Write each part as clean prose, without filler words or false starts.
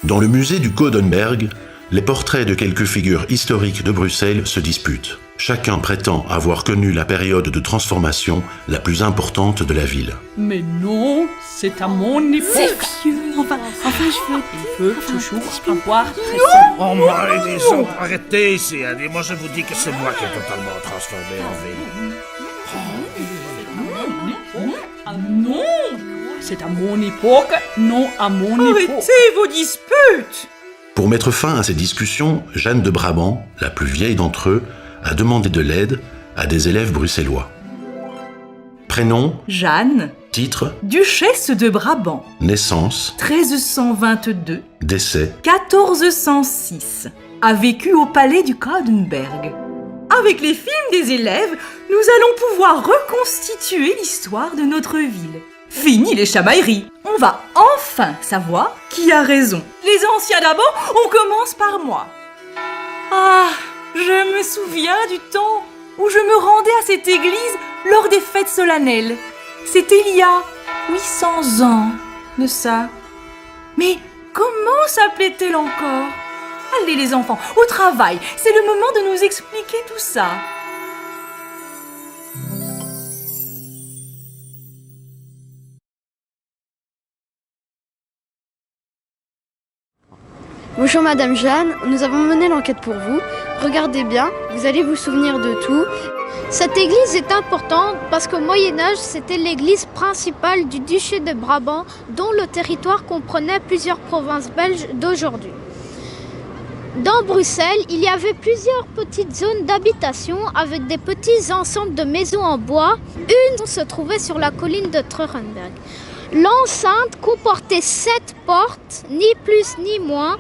Dans le musée du Codenberg, les portraits de quelques figures historiques de Bruxelles se disputent. Chacun prétend avoir connu la période de transformation la plus importante de la ville. Mais non, c'est à mon époque. C'est vieux. Enfin, je veux... Il peut toujours avoir raison. Oh, Marie, arrêtez ici. Moi, je vous dis que c'est moi qui ai totalement transformé en ville. Ah non, c'est à mon époque, non à mon époque. Arrêtez vos disputes. Pour mettre fin à ces discussions, Jeanne de Brabant, la plus vieille d'entre eux, a demandé de l'aide à des élèves bruxellois. Prénom, Jeanne, titre, duchesse de Brabant, naissance, 1322, décès, 1406, a vécu au palais du Codenberg. Avec les films des élèves, nous allons pouvoir reconstituer l'histoire de notre ville. Fini les chamailleries. On va enfin savoir qui a raison. Les anciens d'abord, on commence par moi. Ah, je me souviens du temps où je me rendais à cette église lors des fêtes solennelles. C'était il y a 800 ans de ça. Mais comment s'appelait-elle encore ? Allez les enfants, au travail, c'est le moment de nous expliquer tout ça. Bonjour Madame Jeanne, nous avons mené l'enquête pour vous. Regardez bien, vous allez vous souvenir de tout. Cette église est importante parce qu'au Moyen-Âge, c'était l'église principale du duché de Brabant, dont le territoire comprenait plusieurs provinces belges d'aujourd'hui. Dans Bruxelles, il y avait plusieurs petites zones d'habitation avec des petits ensembles de maisons en bois. Une se trouvait sur la colline de Treurenberg. L'enceinte comportait 7 portes, ni plus ni moins,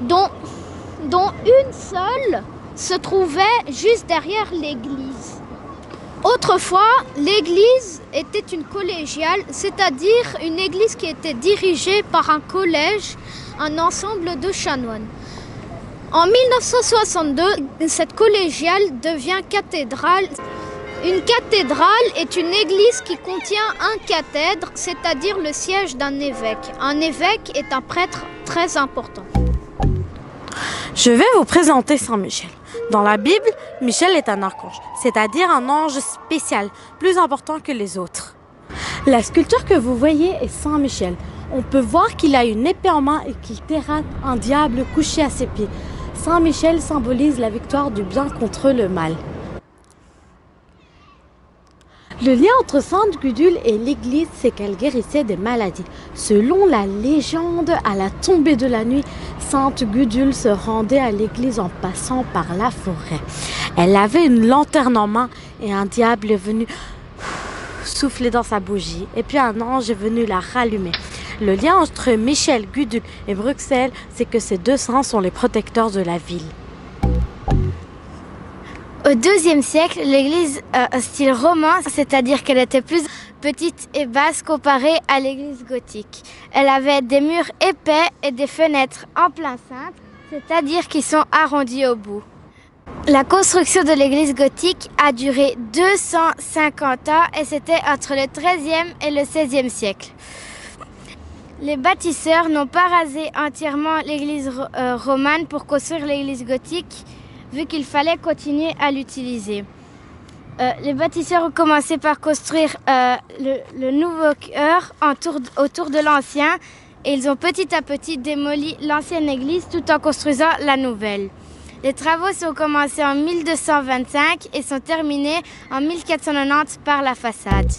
dont une seule se trouvait juste derrière l'église. Autrefois, l'église était une collégiale, c'est-à-dire une église qui était dirigée par un collège, un ensemble de chanoines. En 1962, cette collégiale devient cathédrale. Une cathédrale est une église qui contient un cathèdre, c'est-à-dire le siège d'un évêque. Un évêque est un prêtre très important. Je vais vous présenter Saint Michel. Dans la Bible, Michel est un archange, c'est-à-dire un ange spécial, plus important que les autres. La sculpture que vous voyez est Saint Michel. On peut voir qu'il a une épée en main et qu'il terrasse un diable couché à ses pieds. Saint Michel symbolise la victoire du bien contre le mal. Le lien entre Sainte Gudule et l'église, c'est qu'elle guérissait des maladies. Selon la légende, à la tombée de la nuit, Sainte Gudule se rendait à l'église en passant par la forêt. Elle avait une lanterne en main et un diable est venu souffler dans sa bougie. Et puis un ange est venu la rallumer. Le lien entre Michel, Gudule et Bruxelles, c'est que ces deux saints sont les protecteurs de la ville. Au IIe siècle, l'église a un style roman, c'est-à-dire qu'elle était plus petite et basse comparée à l'église gothique. Elle avait des murs épais et des fenêtres en plein cintre, c'est-à-dire qui sont arrondis au bout. La construction de l'église gothique a duré 250 ans et c'était entre le XIIIe et le XVIe siècle. Les bâtisseurs n'ont pas rasé entièrement l'église romane pour construire l'église gothique, vu qu'il fallait continuer à l'utiliser. Les bâtisseurs ont commencé par construire le nouveau chœur autour de l'ancien et ils ont petit à petit démoli l'ancienne église tout en construisant la nouvelle. Les travaux sont commencés en 1225 et sont terminés en 1490 par la façade.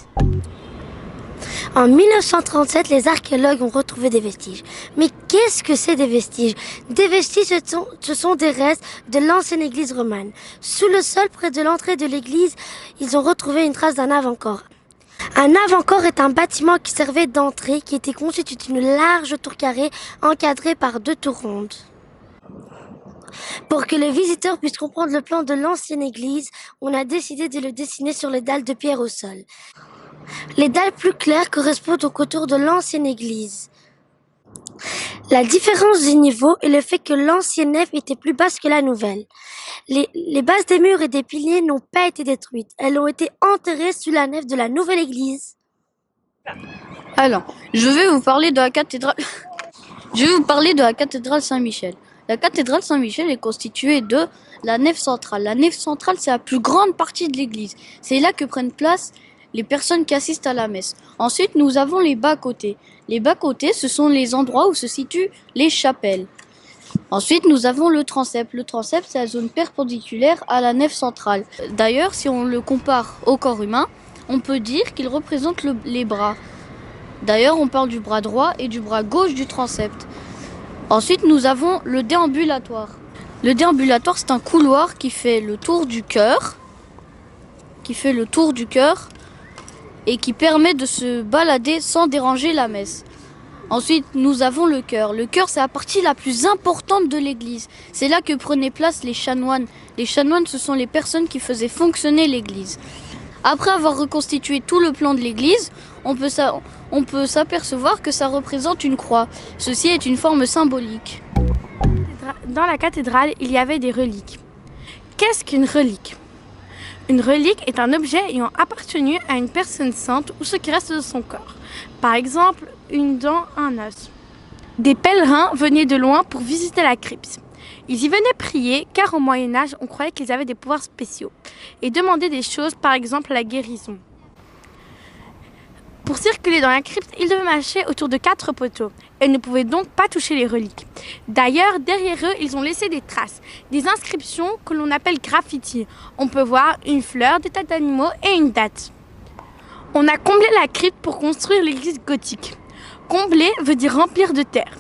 En 1937, les archéologues ont retrouvé des vestiges. Mais qu'est-ce que c'est des vestiges ? Des vestiges, ce sont des restes de l'ancienne église romane. Sous le sol, près de l'entrée de l'église, ils ont retrouvé une trace d'un avant-corps. Un avant-corps est un bâtiment qui servait d'entrée, qui était constitué d'une large tour carrée encadrée par 2 tours rondes. Pour que les visiteurs puissent comprendre le plan de l'ancienne église, on a décidé de le dessiner sur les dalles de pierre au sol. Les dalles plus claires correspondent aux contours de l'ancienne église. La différence du niveau est le fait que l'ancienne nef était plus basse que la nouvelle. Les bases des murs et des piliers n'ont pas été détruites. Elles ont été enterrées sous la nef de la nouvelle église. Alors, je vais vous parler de la cathédrale Je vais vous parler de la cathédrale Saint-Michel. La cathédrale Saint-Michel est constituée de la nef centrale. La nef centrale, c'est la plus grande partie de l'église. C'est là que prennent place les personnes qui assistent à la messe. Ensuite, nous avons les bas-côtés. Les bas-côtés, ce sont les endroits où se situent les chapelles. Ensuite, nous avons le transept. Le transept, c'est la zone perpendiculaire à la nef centrale. D'ailleurs, si on le compare au corps humain, on peut dire qu'il représente les bras. D'ailleurs, on parle du bras droit et du bras gauche du transept. Ensuite, nous avons le déambulatoire. Le déambulatoire, c'est un couloir qui fait le tour du chœur, et qui permet de se balader sans déranger la messe. Ensuite, nous avons le chœur. Le chœur, c'est la partie la plus importante de l'église. C'est là que prenaient place les chanoines. Les chanoines, ce sont les personnes qui faisaient fonctionner l'église. Après avoir reconstitué tout le plan de l'église, on peut s'apercevoir que ça représente une croix. Ceci est une forme symbolique. Dans la cathédrale, il y avait des reliques. Qu'est-ce qu'une relique ? Une relique est un objet ayant appartenu à une personne sainte ou ce qui reste de son corps. Par exemple, une dent, un os. Des pèlerins venaient de loin pour visiter la crypte. Ils y venaient prier car au Moyen-Âge, on croyait qu'ils avaient des pouvoirs spéciaux et demandaient des choses, par exemple la guérison. Pour circuler dans la crypte, ils devaient marcher autour de 4 poteaux et ne pouvaient donc pas toucher les reliques. D'ailleurs, derrière eux, ils ont laissé des traces, des inscriptions que l'on appelle graffitis. On peut voir une fleur, des tas d'animaux et une date. On a comblé la crypte pour construire l'église gothique. Combler veut dire remplir de terre.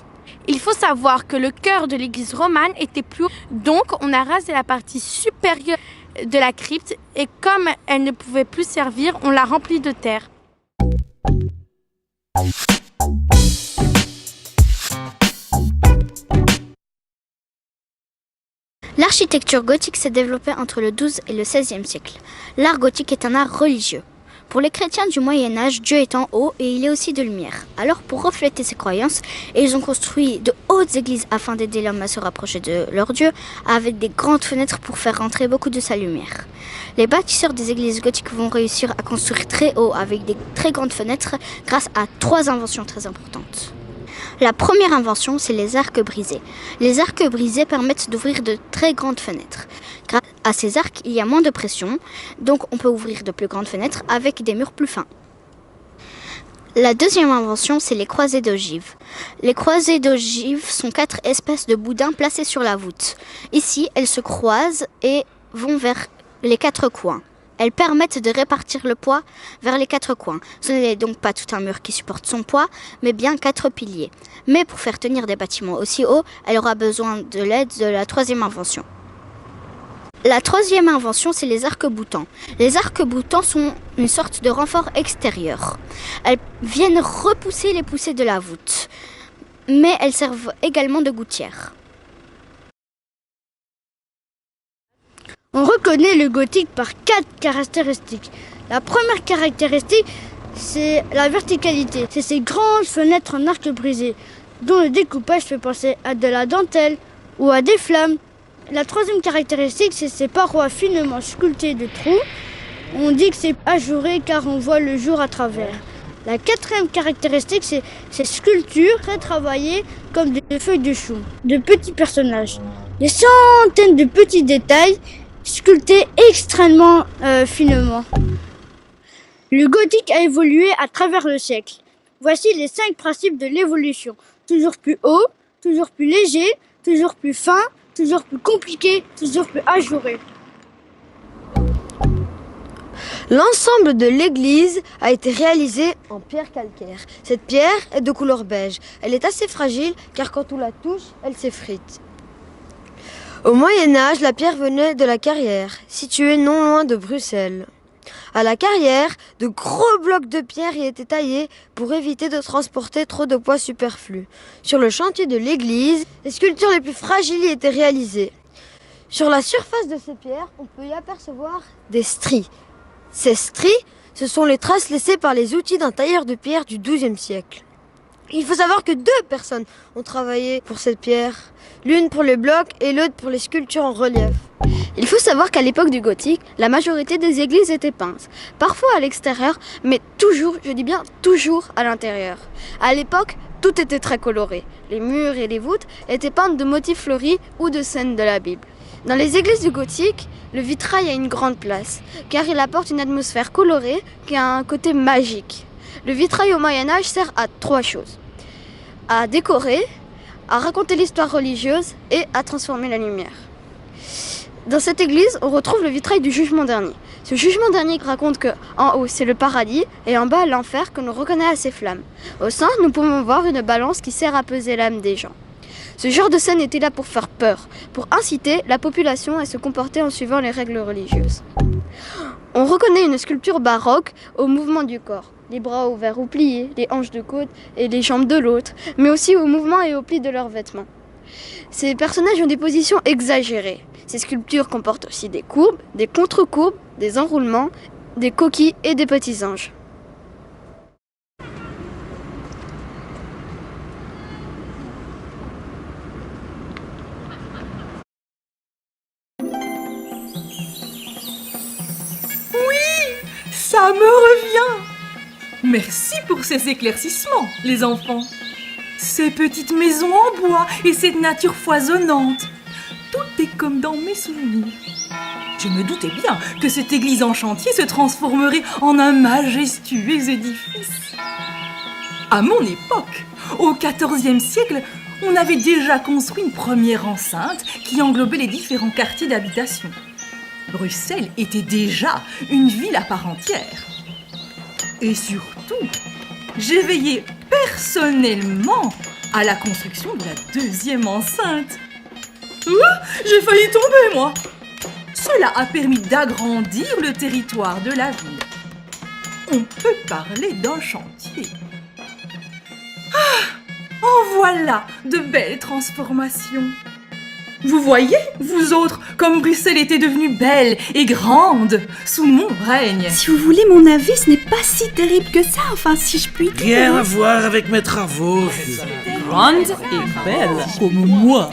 Il faut savoir que le chœur de l'église romane était plus haut, donc on a rasé la partie supérieure de la crypte et comme elle ne pouvait plus servir, on l'a remplie de terre. L'architecture gothique s'est développée entre le XIIe et le XVIe siècle. L'art gothique est un art religieux. Pour les chrétiens du Moyen-Âge, Dieu est en haut et il est aussi de lumière. Alors pour refléter ces croyances, ils ont construit de hautes églises afin d'aider l'homme à se rapprocher de leur Dieu, avec des grandes fenêtres pour faire rentrer beaucoup de sa lumière. Les bâtisseurs des églises gothiques vont réussir à construire très haut avec des très grandes fenêtres grâce à 3 inventions très importantes. La première invention, c'est les arcs brisés. Les arcs brisés permettent d'ouvrir de très grandes fenêtres. Grâce à ces arcs, il y a moins de pression, donc on peut ouvrir de plus grandes fenêtres avec des murs plus fins. La deuxième invention, c'est les croisées d'ogives. Les croisées d'ogives sont 4 espèces de boudins placés sur la voûte. Ici, elles se croisent et vont vers les 4 coins. Elles permettent de répartir le poids vers les 4 coins. Ce n'est donc pas tout un mur qui supporte son poids, mais bien 4 piliers. Mais pour faire tenir des bâtiments aussi hauts, elle aura besoin de l'aide de la troisième invention. La troisième invention, c'est les arcs-boutants. Les arcs-boutants sont une sorte de renfort extérieur. Elles viennent repousser les poussées de la voûte, mais elles servent également de gouttière. On reconnaît le gothique par 4 caractéristiques. La première caractéristique, c'est la verticalité. C'est ces grandes fenêtres en arc brisé, dont le découpage fait penser à de la dentelle ou à des flammes. La troisième caractéristique, c'est ces parois finement sculptées de trous. On dit que c'est ajouré car on voit le jour à travers. La quatrième caractéristique, c'est ces sculptures très travaillées comme des feuilles de chou, de petits personnages. Des centaines de petits détails sculptés extrêmement finement. Le gothique a évolué à travers le siècle. Voici les 5 principes de l'évolution. Toujours plus haut, toujours plus léger, toujours plus fin, toujours plus compliqué, toujours plus ajouré. L'ensemble de l'église a été réalisé en pierre calcaire. Cette pierre est de couleur beige. Elle est assez fragile car quand on la touche, elle s'effrite. Au Moyen-Âge, la pierre venait de la Carrière, située non loin de Bruxelles. À la Carrière, de gros blocs de pierre y étaient taillés pour éviter de transporter trop de poids superflu. Sur le chantier de l'église, les sculptures les plus fragiles y étaient réalisées. Sur la surface de ces pierres, on peut y apercevoir des stries. Ces stries, ce sont les traces laissées par les outils d'un tailleur de pierre du XIIe siècle. Il faut savoir que 2 personnes ont travaillé pour cette pierre, l'une pour les blocs et l'autre pour les sculptures en relief. Il faut savoir qu'à l'époque du gothique, la majorité des églises étaient peintes, parfois à l'extérieur, mais toujours, je dis bien toujours à l'intérieur. À l'époque, Tout était très coloré. Les murs et les voûtes étaient peints de motifs fleuris ou de scènes de la Bible. Dans les églises du gothique, le vitrail a une grande place, car il apporte une atmosphère colorée qui a un côté magique. Le vitrail au Moyen-Âge sert à 3 choses. À décorer, à raconter l'histoire religieuse et à transformer la lumière. Dans cette église, on retrouve le vitrail du Jugement dernier. Ce Jugement dernier raconte que en haut c'est le paradis et en bas l'enfer que l'on reconnaît à ses flammes. Au centre, nous pouvons voir une balance qui sert à peser l'âme des gens. Ce genre de scène était là pour faire peur, pour inciter la population à se comporter en suivant les règles religieuses. On reconnaît une sculpture baroque au mouvement du corps, les bras ouverts ou pliés, les hanches de côte et les jambes de l'autre, mais aussi au mouvement et au pli de leurs vêtements. Ces personnages ont des positions exagérées. Ces sculptures comportent aussi des courbes, des contre-courbes, des enroulements, des coquilles et des petits anges. Ça me revient! Merci pour ces éclaircissements, les enfants. Ces petites maisons en bois et cette nature foisonnante. Tout est comme dans mes souvenirs. Je me doutais bien que cette église en chantier se transformerait en un majestueux édifice. À mon époque, au XIVe siècle, on avait déjà construit une première enceinte qui englobait les différents quartiers d'habitation. Bruxelles était déjà une ville à part entière. Et surtout, j'ai veillé personnellement à la construction de la deuxième enceinte. J'ai failli tomber, moi. Cela a permis d'agrandir le territoire de la ville. On peut parler d'un chantier. En voilà de belles transformations. Vous voyez, vous autres, comme Bruxelles était devenue belle et grande sous mon règne. Si vous voulez mon avis, ce n'est pas si terrible que ça, enfin si je puis dire. Rien à voir avec mes travaux. Grande et belle comme moi.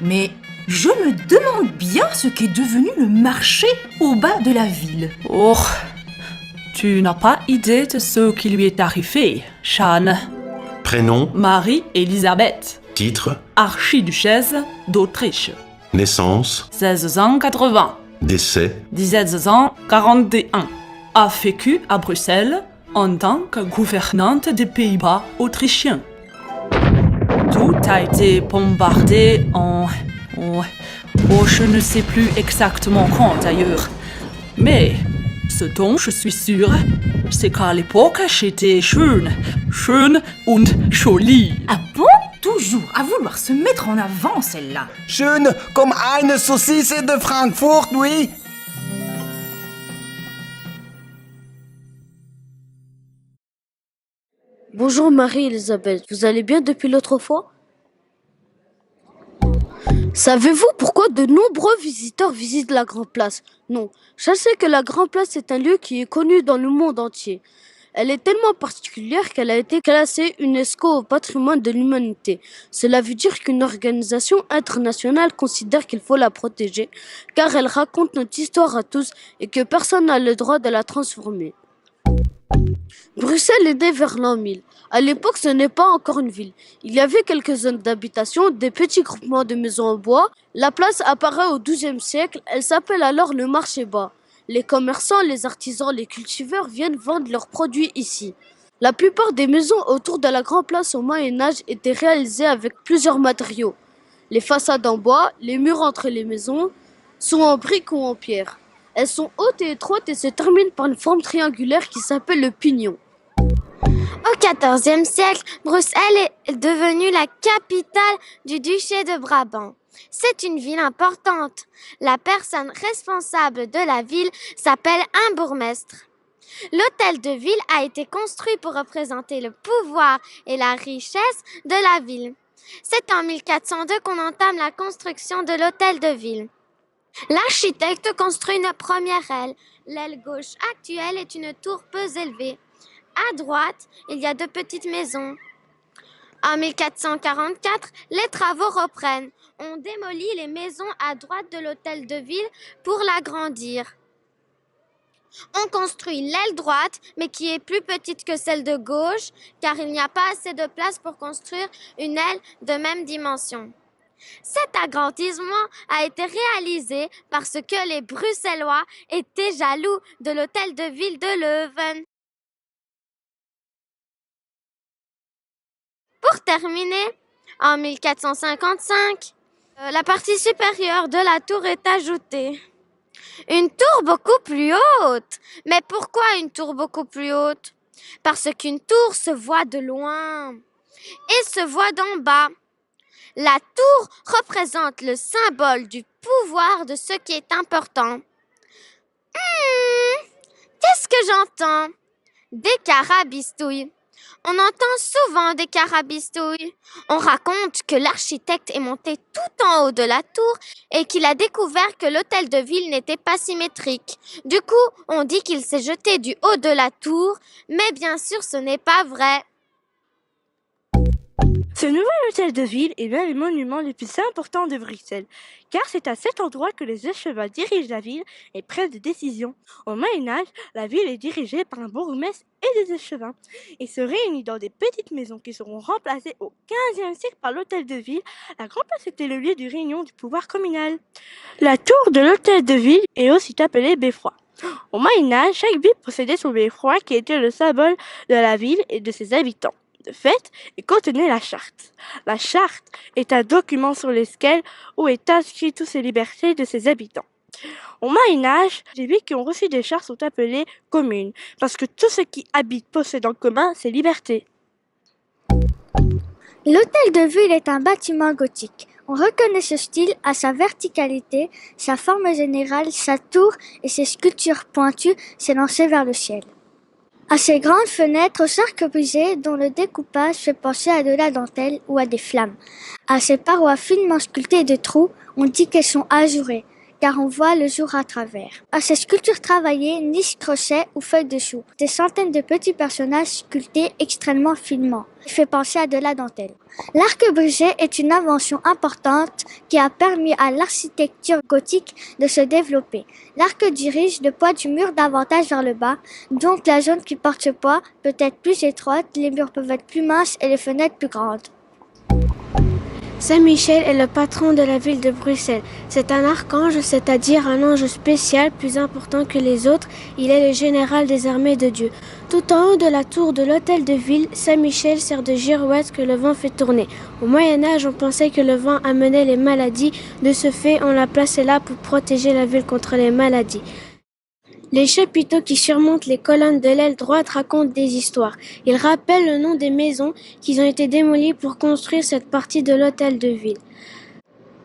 Mais je me demande bien ce qu'est devenu le marché au bas de la ville. Oh, tu n'as pas idée de ce qui lui est arrivé, Jeanne. Prénom, Marie-Élisabeth. titre, Archiduchesse d'Autriche. naissance, 1680. décès, 1741. A vécu à Bruxelles en tant que gouvernante des Pays-Bas autrichiens. Tout a été bombardé en... je ne sais plus exactement quand d'ailleurs. Mais ce dont je suis sûre, c'est qu'à l'époque, j'étais jeune und jolie. Ah bon? Toujours à vouloir se mettre en avant, celle-là. Schön comme eine Saucisse de Francfort, oui. Bonjour Marie-Elisabeth, vous allez bien depuis l'autre fois? Savez-vous pourquoi de nombreux visiteurs visitent la Grande Place? Non, sachez que la Grande Place est un lieu qui est connu dans le monde entier. Elle est tellement particulière qu'elle a été classée UNESCO au patrimoine de l'humanité. Cela veut dire qu'une organisation internationale considère qu'il faut la protéger, car elle raconte notre histoire à tous et que personne n'a le droit de la transformer. Bruxelles est née vers l'an 1000. À l'époque, ce n'est pas encore une ville. Il y avait quelques zones d'habitation, des petits groupements de maisons en bois. La place apparaît au XIIe siècle. Elle s'appelle alors le marché bas. Les commerçants, les artisans, les cultiveurs viennent vendre leurs produits ici. La plupart des maisons autour de la Grande Place au Moyen-Âge étaient réalisées avec plusieurs matériaux. Les façades en bois, les murs entre les maisons sont en briques ou en pierre. Elles sont hautes et étroites et se terminent par une forme triangulaire qui s'appelle le pignon. Au XIVe siècle, Bruxelles est devenue la capitale du duché de Brabant. C'est une ville importante. La personne responsable de la ville s'appelle un bourgmestre. L'hôtel de ville a été construit pour représenter le pouvoir et la richesse de la ville. C'est en 1402 qu'on entame la construction de l'hôtel de ville. L'architecte construit une première aile. L'aile gauche actuelle est une tour peu élevée. À droite, il y a 2 petites maisons. En 1444, les travaux reprennent. On démolit les maisons à droite de l'hôtel de ville pour l'agrandir. On construit l'aile droite, mais qui est plus petite que celle de gauche, car il n'y a pas assez de place pour construire une aile de même dimension. Cet agrandissement a été réalisé parce que les Bruxellois étaient jaloux de l'hôtel de ville de Leuven. Pour terminer, en 1455, la partie supérieure de la tour est ajoutée. Une tour beaucoup plus haute. Mais pourquoi une tour beaucoup plus haute? Parce qu'une tour se voit de loin et se voit d'en bas. La tour représente le symbole du pouvoir de ce qui est important. Qu'est-ce que j'entends? Des carabistouilles. On entend souvent des carabistouilles. On raconte que l'architecte est monté tout en haut de la tour et qu'il a découvert que l'hôtel de ville n'était pas symétrique. Du coup, on dit qu'il s'est jeté du haut de la tour, mais bien sûr, ce n'est pas vrai. Ce nouvel hôtel de ville est l'un des monuments les plus importants de Bruxelles, car c'est à cet endroit que les échevins dirigent la ville et prennent des décisions. Au Moyen-Âge, la ville est dirigée par un bourgmestre et des échevins, et se réunit dans des petites maisons qui seront remplacées au XVe siècle par l'hôtel de ville. La grande place était le lieu de réunion du pouvoir communal. La tour de l'hôtel de ville est aussi appelée beffroi. Au Moyen-Âge, chaque ville possédait son beffroi qui était le symbole de la ville et de ses habitants. De fait, il contenait la charte. La charte est un document sur lequel où est inscrit toutes les libertés de ses habitants. Au Moyen-Âge, les villes qui ont reçu des chartes sont appelées communes, parce que tout ce qui habite possède en commun ses libertés. L'hôtel de ville est un bâtiment gothique. On reconnaît ce style à sa verticalité, sa forme générale, sa tour et ses sculptures pointues s'élancer vers le ciel. À ses grandes fenêtres aux arcs brisés dont le découpage fait penser à de la dentelle ou à des flammes. À ses parois finement sculptées de trous, on dit qu'elles sont ajourées, car on voit le jour à travers. À ces sculptures travaillées, niches, crochets ou feuilles de chou, des centaines de petits personnages sculptés extrêmement finement, qui fait penser à de la dentelle. L'arc brisé est une invention importante qui a permis à l'architecture gothique de se développer. L'arc dirige le poids du mur davantage vers le bas, donc la zone qui porte ce poids peut être plus étroite, les murs peuvent être plus minces et les fenêtres plus grandes. Saint-Michel est le patron de la ville de Bruxelles. C'est un archange, c'est-à-dire un ange spécial plus important que les autres. Il est le général des armées de Dieu. Tout en haut de la tour de l'hôtel de ville, Saint-Michel sert de girouette que le vent fait tourner. Au Moyen-Âge, on pensait que le vent amenait les maladies. De ce fait, on l'a placé là pour protéger la ville contre les maladies. Les chapiteaux qui surmontent les colonnes de l'aile droite racontent des histoires. Ils rappellent le nom des maisons qui ont été démolies pour construire cette partie de l'hôtel de ville.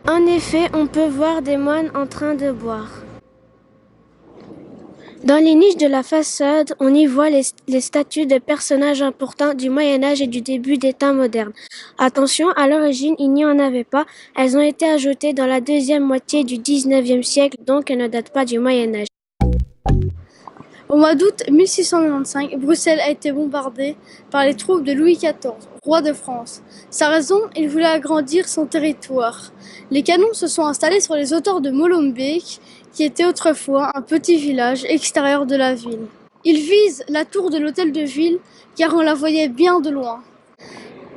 En effet, on peut voir des moines en train de boire. Dans les niches de la façade, on y voit les statues de personnages importants du Moyen-Âge et du début des temps modernes. Attention, à l'origine, il n'y en avait pas. Elles ont été ajoutées dans la deuxième moitié du XIXe siècle, donc elles ne datent pas du Moyen-Âge. Au mois d'août 1695, Bruxelles a été bombardée par les troupes de Louis XIV, roi de France. Sa raison, il voulait agrandir son territoire. Les canons se sont installés sur les hauteurs de Molenbeek, qui était autrefois un petit village extérieur de la ville. Ils visent la tour de l'hôtel de ville, car on la voyait bien de loin.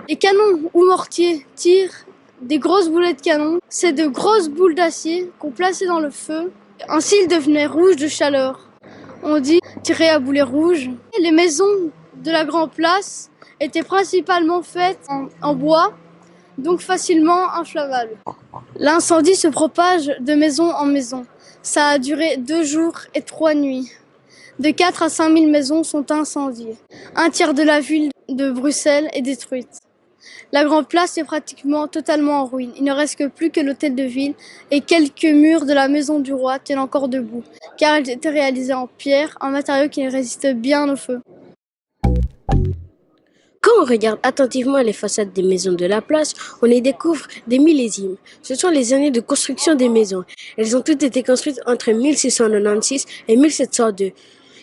Les canons ou mortiers tirent des grosses boulets de canon. C'est de grosses boules d'acier qu'on plaçait dans le feu. Ainsi, ils devenaient rouges de chaleur. On dit tirer à boulet rouge. Les maisons de la Grande Place étaient principalement faites en bois, donc facilement inflammables. L'incendie se propage de maison en maison. Ça a duré 2 jours et 3 nuits. De 4 à 5 000 maisons sont incendiées. Un tiers de la ville de Bruxelles est détruite. La Grande Place est pratiquement totalement en ruine. Il ne reste que plus que l'hôtel de ville et quelques murs de la maison du roi tiennent encore debout, car ils étaient réalisés en pierre, un matériau qui résiste bien au feu. Quand on regarde attentivement les façades des maisons de la place, on y découvre des millésimes. Ce sont les années de construction des maisons. Elles ont toutes été construites entre 1696 et 1702.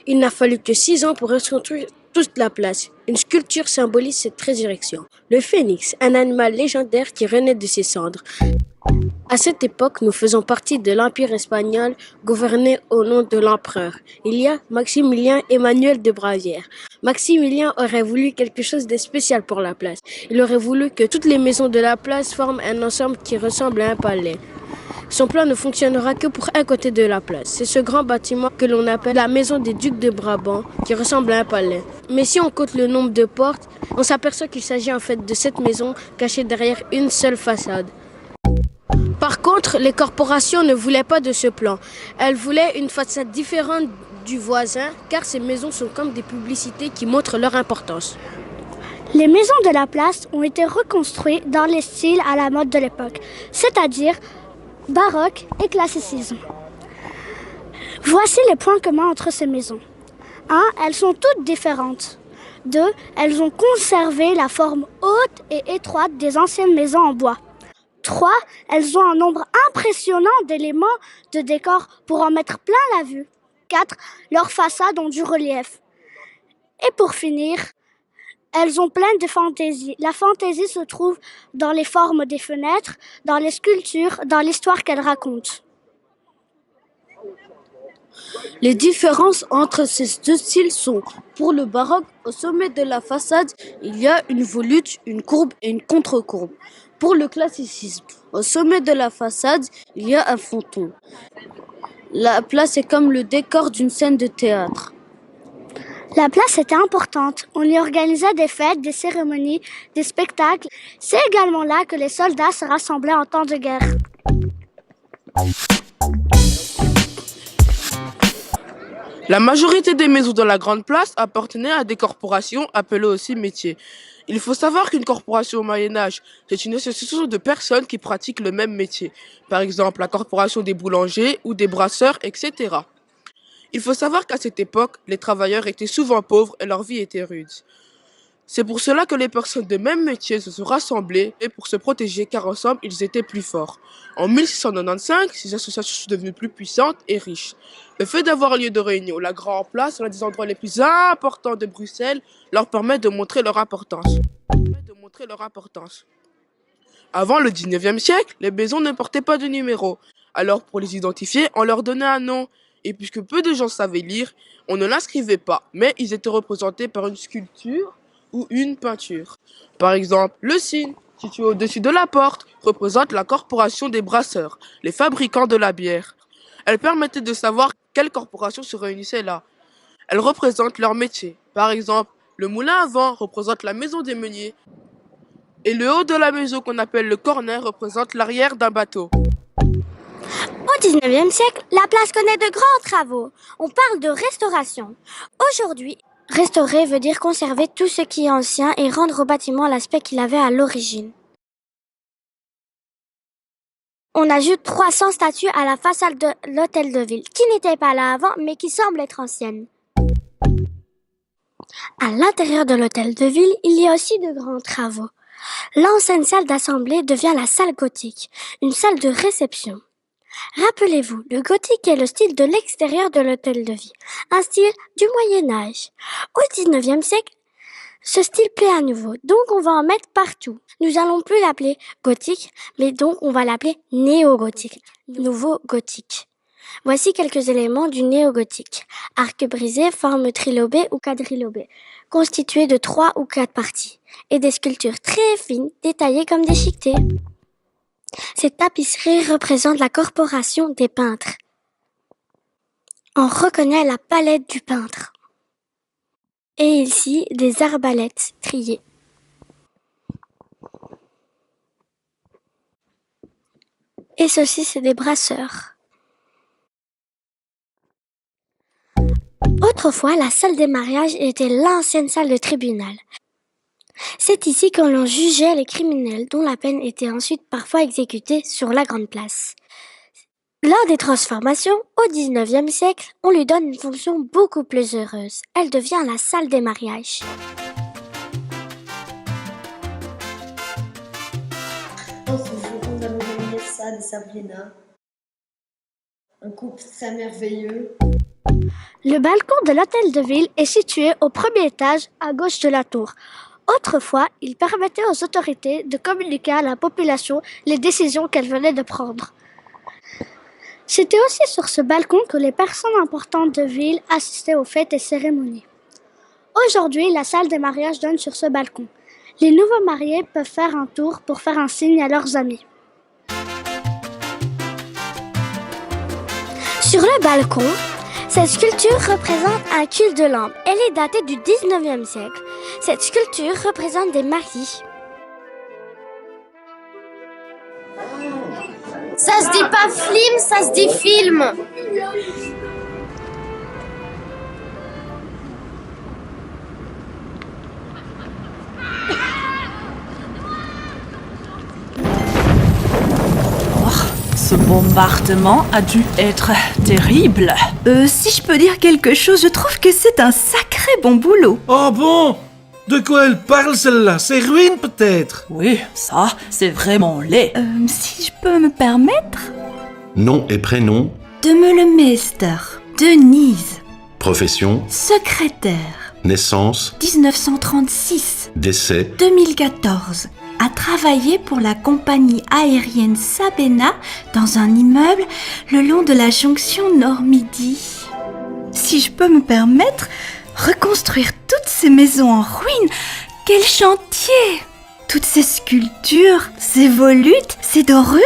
Il n'a fallu que 6 ans pour reconstruire toute la place. Une sculpture symbolise cette résurrection. Le phénix, un animal légendaire qui renaît de ses cendres. À cette époque, nous faisons partie de l'Empire espagnol, gouverné au nom de l'empereur. Il y a Maximilien Emmanuel de Bavière. Maximilien aurait voulu quelque chose de spécial pour la place. Il aurait voulu que toutes les maisons de la place forment un ensemble qui ressemble à un palais. Son plan ne fonctionnera que pour un côté de la place. C'est ce grand bâtiment que l'on appelle la maison des ducs de Brabant, qui ressemble à un palais. Mais si on compte le nombre de portes, on s'aperçoit qu'il s'agit en fait de cette maison cachée derrière une seule façade. Par contre, les corporations ne voulaient pas de ce plan. Elles voulaient une façade différente du voisin, car ces maisons sont comme des publicités qui montrent leur importance. Les maisons de la place ont été reconstruites dans les styles à la mode de l'époque, c'est-à-dire baroque et classicisme. Voici les points communs entre ces maisons. 1. Elles sont toutes différentes. 2. Elles ont conservé la forme haute et étroite des anciennes maisons en bois. 3. Elles ont un nombre impressionnant d'éléments de décor pour en mettre plein la vue. 4. Leurs façades ont du relief. Et pour finir, elles ont plein de fantaisie. La fantaisie se trouve dans les formes des fenêtres, dans les sculptures, dans l'histoire qu'elles racontent. Les différences entre ces deux styles sont, pour le baroque, au sommet de la façade, il y a une volute, une courbe et une contre-courbe. Pour le classicisme, au sommet de la façade, il y a un fronton. La place est comme le décor d'une scène de théâtre. La place était importante. On y organisait des fêtes, des cérémonies, des spectacles. C'est également là que les soldats se rassemblaient en temps de guerre. La majorité des maisons de la Grande Place appartenaient à des corporations appelées aussi métiers. Il faut savoir qu'une corporation au Moyen-Âge, c'est une association de personnes qui pratiquent le même métier. Par exemple, la corporation des boulangers ou des brasseurs, etc. Il faut savoir qu'à cette époque, les travailleurs étaient souvent pauvres et leur vie était rude. C'est pour cela que les personnes de même métier se sont rassemblées et pour se protéger car ensemble ils étaient plus forts. En 1695, ces associations sont devenues plus puissantes et riches. Le fait d'avoir un lieu de réunion, la Grande Place, l'un des endroits les plus importants de Bruxelles, leur permet de montrer leur importance. Avant le 19e siècle, les maisons ne portaient pas de numéro. Alors pour les identifier, on leur donnait un nom. Et puisque peu de gens savaient lire, on ne l'inscrivait pas, mais ils étaient représentés par une sculpture ou une peinture. Par exemple, le signe, situé au-dessus de la porte, représente la corporation des brasseurs, les fabricants de la bière. Elle permettait de savoir quelle corporation se réunissait là. Elle représente leur métier. Par exemple, le moulin à vent représente la maison des meuniers, et le haut de la maison qu'on appelle le corner représente l'arrière d'un bateau. Au 19e siècle, la place connaît de grands travaux. On parle de restauration. Aujourd'hui, restaurer veut dire conserver tout ce qui est ancien et rendre au bâtiment l'aspect qu'il avait à l'origine. On ajoute 300 statues à la façade de l'hôtel de ville, qui n'étaient pas là avant, mais qui semblent être anciennes. À l'intérieur de l'hôtel de ville, il y a aussi de grands travaux. L'ancienne salle d'assemblée devient la salle gothique, une salle de réception. Rappelez-vous, le gothique est le style de l'extérieur de l'hôtel de ville, un style du Moyen-Âge. Au 19e siècle, ce style plaît à nouveau, donc on va en mettre partout. Nous allons plus l'appeler gothique, mais donc on va l'appeler néo-gothique, nouveau gothique. Voici quelques éléments du néo-gothique. Arc brisé, forme trilobée ou quadrilobée, constitué de 3 ou 4 parties, et des sculptures très fines, détaillées comme des chiquetés. Cette tapisserie représente la corporation des peintres. On reconnaît la palette du peintre. Et ici, des arbalètes triées. Et ceci, c'est des brasseurs. Autrefois, la salle des mariages était l'ancienne salle de tribunal. C'est ici que l'on jugeait les criminels dont la peine était ensuite parfois exécutée sur la Grande Place. Lors des transformations, au 19e siècle, on lui donne une fonction beaucoup plus heureuse. Elle devient la salle des mariages. Dans ce jour, nous allons réunir Sad et Sabrina, un couple très merveilleux. Le balcon de l'hôtel de ville est situé au premier étage à gauche de la tour. Autrefois, il permettait aux autorités de communiquer à la population les décisions qu'elles venaient de prendre. C'était aussi sur ce balcon que les personnes importantes de ville assistaient aux fêtes et cérémonies. Aujourd'hui, la salle des mariages donne sur ce balcon. Les nouveaux mariés peuvent faire un tour pour faire un signe à leurs amis. Sur le balcon, cette sculpture représente un cul de lampe. Elle est datée du 19e siècle. Cette sculpture représente des maris. Ça se dit pas film, ça se dit film. Ce bombardement a dû être terrible. Si je peux dire quelque chose, je trouve que c'est un sacré bon boulot. Oh bon? De quoi elle parle celle-là? C'est ruine peut-être? Oui, ça, c'est vraiment laid. Si je peux me permettre? Nom et prénom. Demelemester, Denise. Profession. Secrétaire. Naissance. 1936. Décès. 2014. A travaillé pour la compagnie aérienne Sabena dans un immeuble le long de la jonction Nord-Midi. Si je peux me permettre, reconstruire toutes ces maisons en ruine, quel chantier! Toutes ces sculptures, ces volutes, ces dorures.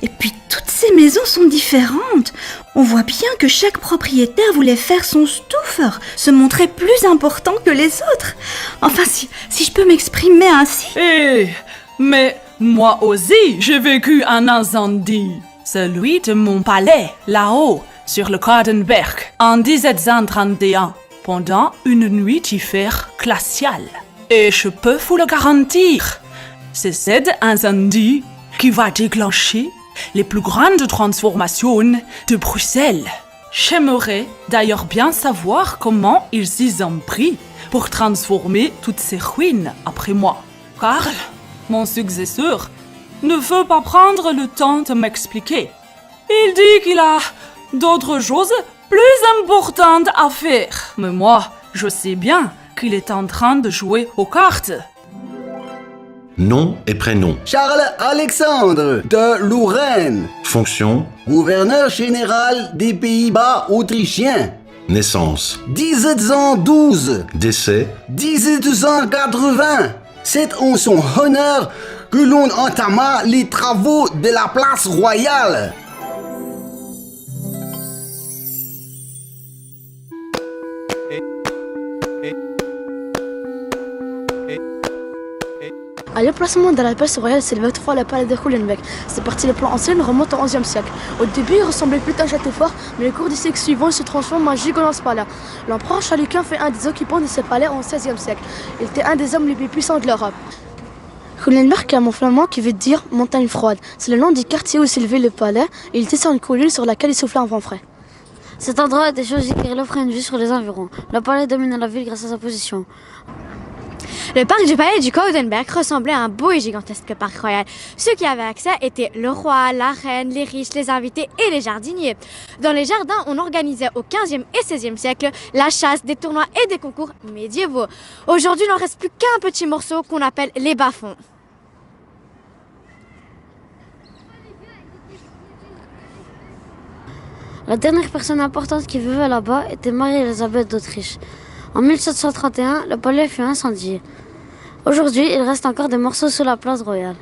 Et puis toutes ces maisons sont différentes. On voit bien que chaque propriétaire voulait faire son stuffer, se montrer plus important que les autres. Enfin, si je peux m'exprimer ainsi. Mais moi aussi, j'ai vécu un incendie. Celui de mon palais, là-haut, sur le Kadenberg, en 1731, pendant une nuit d'hiver glaciale. Et je peux vous le garantir, c'est cet incendie qui va déclencher les plus grandes transformations de Bruxelles. J'aimerais d'ailleurs bien savoir comment ils s'y ont pris pour transformer toutes ces ruines après moi. Car mon successeur ne veut pas prendre le temps de m'expliquer. Il dit qu'il a d'autres choses plus importantes à faire. Mais moi, je sais bien qu'il est en train de jouer aux cartes. Nom et prénom. Charles Alexandre de Lorraine. Fonction. Gouverneur général des Pays-Bas autrichiens. Naissance. 1712. Décès. 1780. C'est en son honneur que l'on entama les travaux de la place royale. À l'emplacement de la place royale s'élevait autrefois le palais de Hulenbeck. Cette partie des plans anciens remonte au XIe siècle. Au début, il ressemblait plutôt à un château fort, mais au cours du siècle suivant, il se transforme en gigantesque palais. L'empereur Charles Quint fait un des occupants de ce palais au XVIe siècle. Il était un des hommes les plus puissants de l'Europe. Hulenbeck est un mot flamand qui veut dire montagne froide. C'est le nom du quartier où s'élevait le palais. Il était sur une colline sur laquelle il soufflait un vent frais. Cet endroit était choisi car il offrait une vue sur les environs. Le palais dominait la ville grâce à sa position. Le parc du palais du Kaudenberg ressemblait à un beau et gigantesque parc royal. Ceux qui avaient accès étaient le roi, la reine, les riches, les invités et les jardiniers. Dans les jardins, on organisait au XVe et XVIe siècle la chasse, des tournois et des concours médiévaux. Aujourd'hui, il n'en reste plus qu'un petit morceau qu'on appelle les bas-fonds. La dernière personne importante qui vivait là-bas était Marie-Elisabeth d'Autriche. En 1731, le palais fut incendié. Aujourd'hui, il reste encore des morceaux sous la place royale.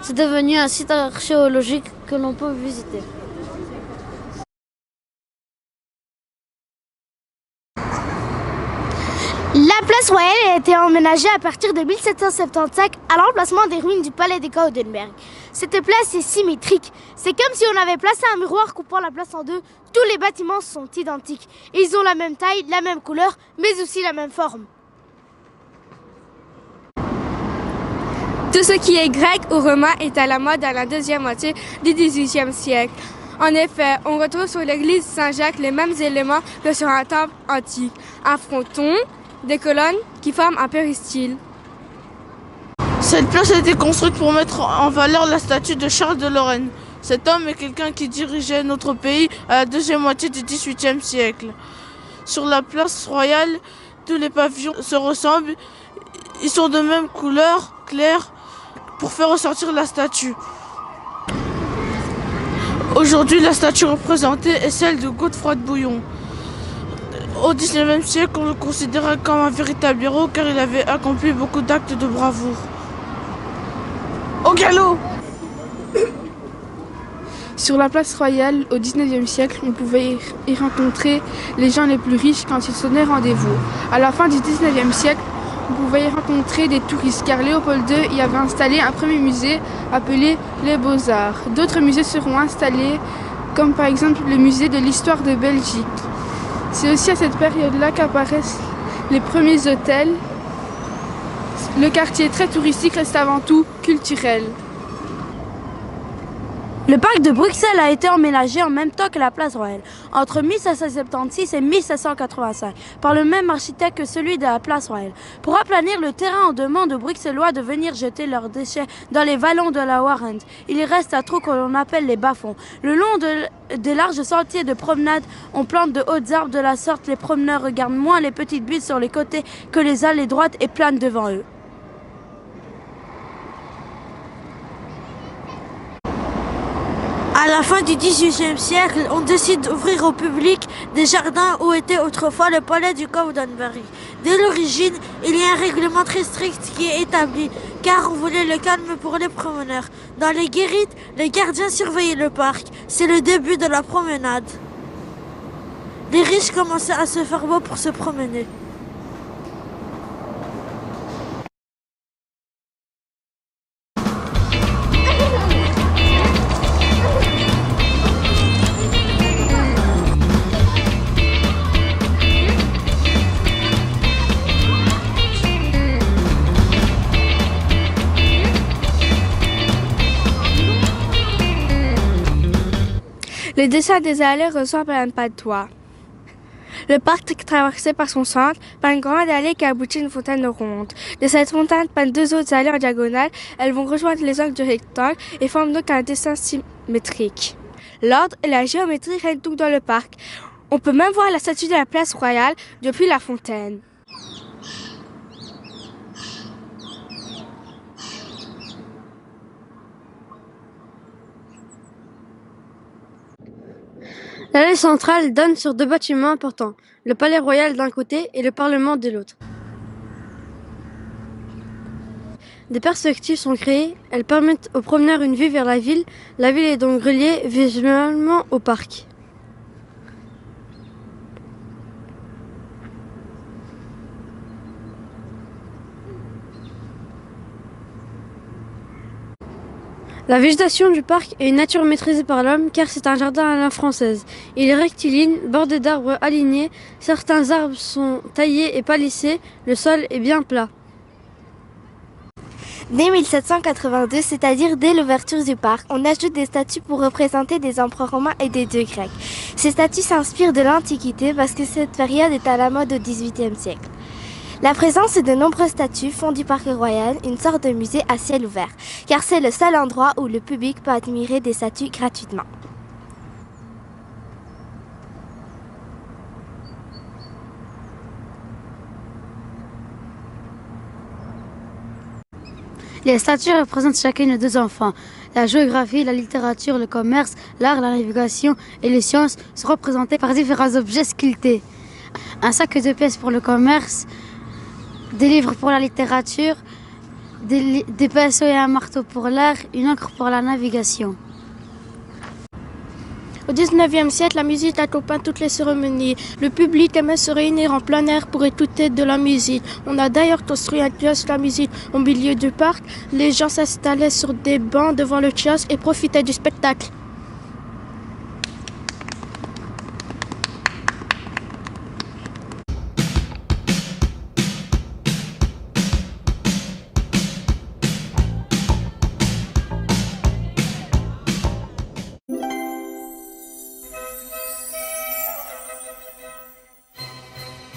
C'est devenu un site archéologique que l'on peut visiter. La place royale a été emménagée à partir de 1775 à l'emplacement des ruines du palais des Kaudenberg. Cette place est symétrique. C'est comme si on avait placé un miroir coupant la place en deux. Tous les bâtiments sont identiques. Ils ont la même taille, la même couleur, mais aussi la même forme. Tout ce qui est grec ou romain est à la mode dans la deuxième moitié du XVIIIe siècle. En effet, on retrouve sur l'église Saint-Jacques les mêmes éléments que sur un temple antique. Un fronton, des colonnes qui forment un péristyle. Cette place a été construite pour mettre en valeur la statue de Charles de Lorraine. Cet homme est quelqu'un qui dirigeait notre pays à la deuxième moitié du XVIIIe siècle. Sur la place royale, tous les pavillons se ressemblent. Ils sont de même couleur, claire, pour faire ressortir la statue. Aujourd'hui, la statue représentée est celle de Godefroy de Bouillon. Au XIXe siècle, on le considérait comme un véritable héros car il avait accompli beaucoup d'actes de bravoure. Au galop! Sur la place royale, au XIXe siècle, on pouvait y rencontrer les gens les plus riches quand ils se donnaient rendez-vous. À la fin du XIXe siècle, on pouvait y rencontrer des touristes car Léopold II y avait installé un premier musée appelé les Beaux-Arts. D'autres musées seront installés, comme par exemple le musée de l'histoire de Belgique. C'est aussi à cette période-là qu'apparaissent les premiers hôtels. Le quartier très touristique reste avant tout culturel. Le parc de Bruxelles a été emménagé en même temps que la place royale, entre 1776 et 1785, par le même architecte que celui de la place royale. Pour aplanir le terrain, on demande aux Bruxellois de venir jeter leurs déchets dans les vallons de la Warrant. Il y reste un trou que l'on appelle les bas-fonds. Le long des larges sentiers de promenade, on plante de hautes arbres de la sorte. Les promeneurs regardent moins les petites buttes sur les côtés que les allées droites et planent devant eux. À la fin du XVIIIe siècle, on décide d'ouvrir au public des jardins où était autrefois le palais du Coudenberg. Dès l'origine, il y a un règlement très strict qui est établi, car on voulait le calme pour les promeneurs. Dans les guérites, les gardiens surveillaient le parc. C'est le début de la promenade. Les riches commençaient à se faire beau pour se promener. Le dessin des allées ressemble à un pas de toit. Le parc est traversé par son centre, par une grande allée qui aboutit à une fontaine ronde. De cette fontaine prennent deux autres allées en diagonale. Elles vont rejoindre les angles du rectangle et forment donc un dessin symétrique. L'ordre et la géométrie règnent donc dans le parc. On peut même voir la statue de la place royale depuis la fontaine. L'allée centrale donne sur deux bâtiments importants, le palais royal d'un côté et le parlement de l'autre. Des perspectives sont créées, elles permettent aux promeneurs une vue vers la ville. La ville est donc reliée visuellement au parc. La végétation du parc est une nature maîtrisée par l'homme car c'est un jardin à la française. Il est rectiligne, bordé d'arbres alignés, certains arbres sont taillés et palissés, le sol est bien plat. Dès 1782, c'est-à-dire dès l'ouverture du parc, on ajoute des statues pour représenter des empereurs romains et des dieux grecs. Ces statues s'inspirent de l'Antiquité parce que cette période est à la mode au XVIIIe siècle. La présence de nombreuses statues font du parc royal une sorte de musée à ciel ouvert, car c'est le seul endroit où le public peut admirer des statues gratuitement. Les statues représentent chacune deux enfants. La géographie, la littérature, le commerce, l'art, la navigation et les sciences sont représentés par différents objets sculptés. Un sac de pièces pour le commerce, des livres pour la littérature, des pinceaux et un marteau pour l'art, une encre pour la navigation. Au XIXe siècle, la musique accompagne toutes les cérémonies. Le public aimait se réunir en plein air pour écouter de la musique. On a d'ailleurs construit un kiosque de la musique au milieu du parc. Les gens s'installaient sur des bancs devant le kiosque et profitaient du spectacle.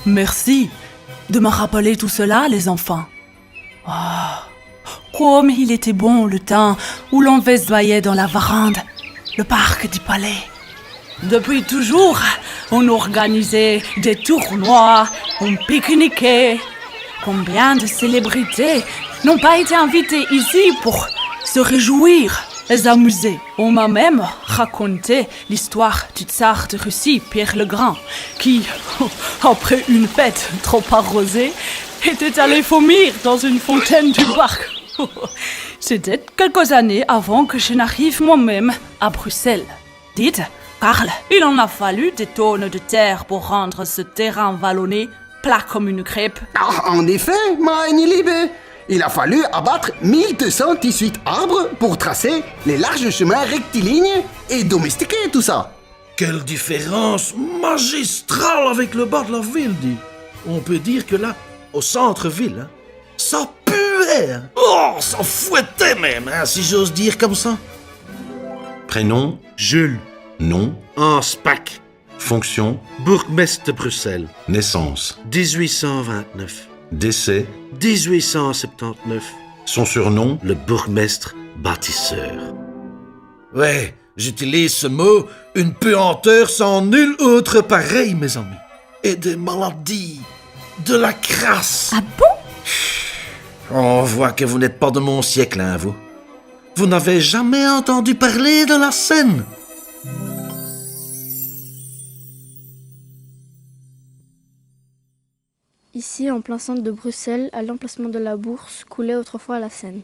Merci de me rappeler tout cela, les enfants. Ah, comme il était bon le temps où l'on vestoyait dans la varande. le parc du palais. Depuis toujours, on organisait des tournois, on pique-niquait. Combien de célébrités n'ont pas été invitées ici pour se réjouir et s'amuser? On m'a même raconté l'histoire du tsar de Russie, Pierre le Grand, qui, après une fête trop arrosée, était allé vomir dans une fontaine du parc. C'était quelques années avant que je n'arrive moi-même à Bruxelles. Dites, Karl, il en a fallu des tonnes de terre pour rendre ce terrain vallonné plat comme une crêpe. Ah, en effet, meine Liebe. Il a fallu abattre 1218 arbres pour tracer les larges chemins rectilignes et domestiquer tout ça. Quelle différence magistrale avec le bas de la ville, dit. On peut dire que là, au centre-ville, hein, ça puait. Hein. Oh, ça fouettait même, hein, si j'ose dire comme ça. Prénom, Jules. nom, Anspach. fonction, Bourgmestre de Bruxelles. naissance, 1829. décès, 1879. son surnom, Le bourgmestre bâtisseur. Ouais, j'utilise ce mot, une puanteur sans nul autre pareil, mes amis. Et des maladies, de la crasse. Ah bon? On voit que vous n'êtes pas de mon siècle, hein, vous. Vous n'avez jamais entendu parler de la Seine? Ici, en plein centre de Bruxelles, à l'emplacement de la Bourse, coulait autrefois la Seine.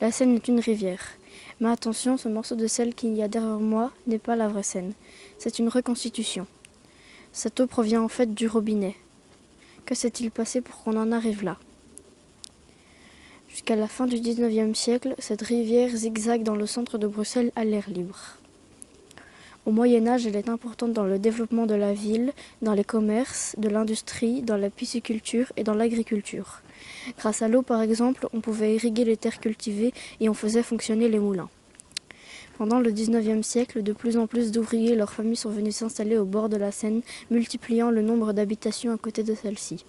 La Seine est une rivière. Mais attention, ce morceau de sel qu'il y a derrière moi n'est pas la vraie Seine. C'est une reconstitution. Cette eau provient en fait du robinet. Que s'est-il passé pour qu'on en arrive là? Jusqu'à la fin du 19e siècle, cette rivière zigzague dans le centre de Bruxelles à l'air libre. Au Moyen-Âge, elle est importante dans le développement de la ville, dans les commerces, de l'industrie, dans la pisciculture et dans l'agriculture. Grâce à l'eau, par exemple, on pouvait irriguer les terres cultivées et on faisait fonctionner les moulins. Pendant le 19e siècle, de plus en plus d'ouvriers et leurs familles sont venus s'installer au bord de la Seine, multipliant le nombre d'habitations à côté de celle-ci.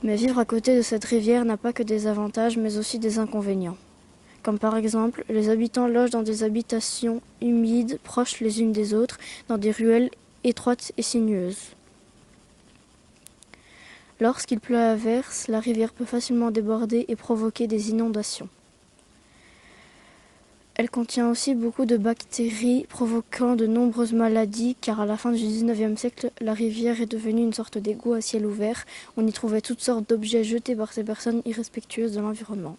Mais vivre à côté de cette rivière n'a pas que des avantages, mais aussi des inconvénients. Comme par exemple, les habitants logent dans des habitations humides, proches les unes des autres, dans des ruelles étroites et sinueuses. Lorsqu'il pleut à verse, la rivière peut facilement déborder et provoquer des inondations. Elle contient aussi beaucoup de bactéries provoquant de nombreuses maladies, car à la fin du 19e siècle, la rivière est devenue une sorte d'égout à ciel ouvert. On y trouvait toutes sortes d'objets jetés par ces personnes irrespectueuses de l'environnement.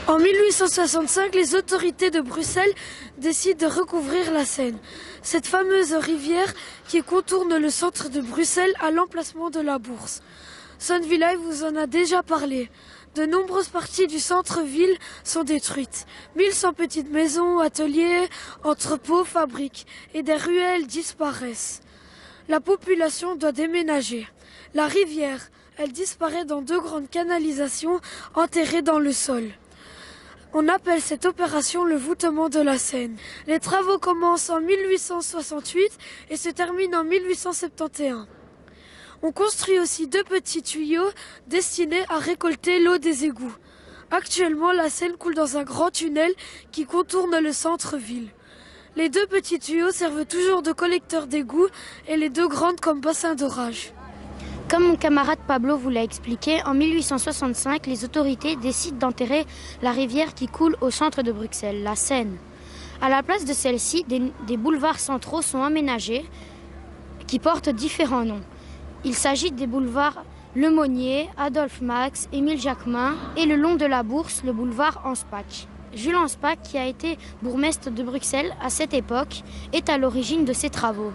En 1865, les autorités de Bruxelles décident de recouvrir la Seine. Cette fameuse rivière qui contourne le centre de Bruxelles à l'emplacement de la Bourse. Sonnevillei vous en a déjà parlé. De nombreuses parties du centre-ville sont détruites. 1100 petites maisons, ateliers, entrepôts, fabriques et des ruelles disparaissent. La population doit déménager. La rivière, elle disparaît dans 2 grandes canalisations enterrées dans le sol. On appelle cette opération le voûtement de la Seine. Les travaux commencent en 1868 et se terminent en 1871. On construit aussi 2 petits tuyaux destinés à récolter l'eau des égouts. Actuellement, la Seine coule dans un grand tunnel qui contourne le centre-ville. Les 2 petits tuyaux servent toujours de collecteurs d'égouts et les 2 grandes comme bassin d'orage. Comme mon camarade Pablo vous l'a expliqué, en 1865, les autorités décident d'enterrer la rivière qui coule au centre de Bruxelles, la Seine. À la place de celle-ci, des boulevards centraux sont aménagés qui portent différents noms. Il s'agit des boulevards Lemonnier, Adolphe Max, Émile Jacquemin et le long de la Bourse, le boulevard Anspach. Jules Anspach, qui a été bourgmestre de Bruxelles à cette époque, est à l'origine de ces travaux.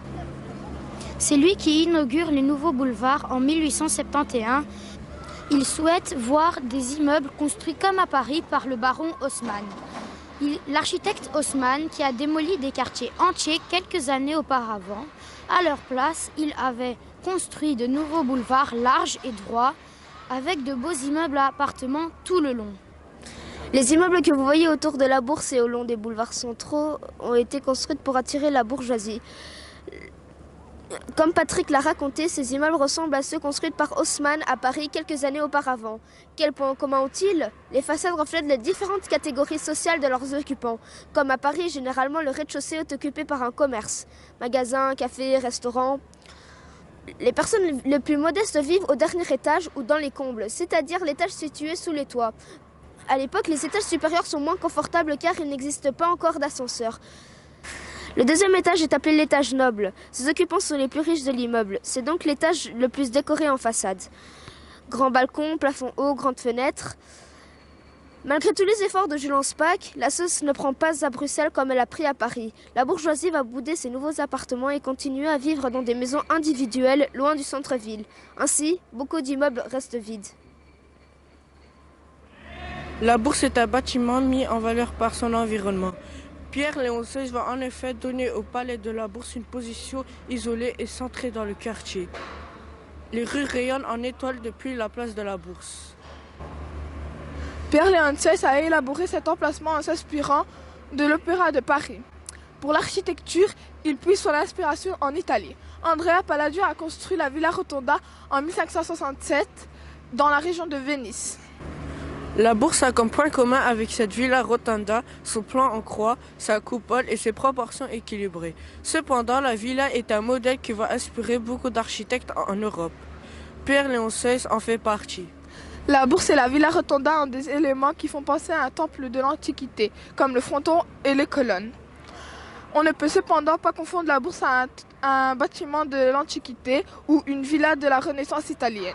C'est lui qui inaugure les nouveaux boulevards en 1871. Il souhaite voir des immeubles construits comme à Paris par le baron Haussmann. L'architecte Haussmann qui a démoli des quartiers entiers quelques années auparavant. À leur place, il avait construit de nouveaux boulevards larges et droits avec de beaux immeubles à appartements tout le long. Les immeubles que vous voyez autour de la Bourse et au long des boulevards centraux ont été construits pour attirer la bourgeoisie. Comme Patrick l'a raconté, ces immeubles ressemblent à ceux construits par Haussmann à Paris quelques années auparavant. Quels points communs ont-ils? Les façades reflètent les différentes catégories sociales de leurs occupants. Comme à Paris, généralement le rez-de-chaussée est occupé par un commerce. Magasins, cafés, restaurants. Les personnes les plus modestes vivent au dernier étage ou dans les combles, c'est-à-dire l'étage situé sous les toits. À l'époque, les étages supérieurs sont moins confortables car il n'existe pas encore d'ascenseur. Le deuxième étage est appelé l'étage noble. Ses occupants sont les plus riches de l'immeuble. C'est donc l'étage le plus décoré en façade. Grand balcon, plafond haut, grandes fenêtres. Malgré tous les efforts de Jules Spaak, la sauce ne prend pas à Bruxelles comme elle a pris à Paris. La bourgeoisie va bouder ses nouveaux appartements et continuer à vivre dans des maisons individuelles, loin du centre-ville. Ainsi, beaucoup d'immeubles restent vides. La bourse est un bâtiment mis en valeur par son environnement. Pierre-Léon XVI va en effet donner au palais de la Bourse une position isolée et centrée dans le quartier. Les rues rayonnent en étoiles depuis la place de la Bourse. Pierre-Léon XVI a élaboré cet emplacement en s'inspirant de l'Opéra de Paris. Pour l'architecture, il puise son inspiration en Italie. Andrea Palladio a construit la Villa Rotonda en 1567 dans la région de Venise. La Bourse a comme point commun avec cette Villa Rotonda son plan en croix, sa coupole et ses proportions équilibrées. Cependant, la villa est un modèle qui va inspirer beaucoup d'architectes en Europe. Pierre-Léon XVI en fait partie. La Bourse et la Villa Rotonda ont des éléments qui font penser à un temple de l'Antiquité, comme le fronton et les colonnes. On ne peut cependant pas confondre la Bourse à un bâtiment de l'Antiquité ou une villa de la Renaissance italienne,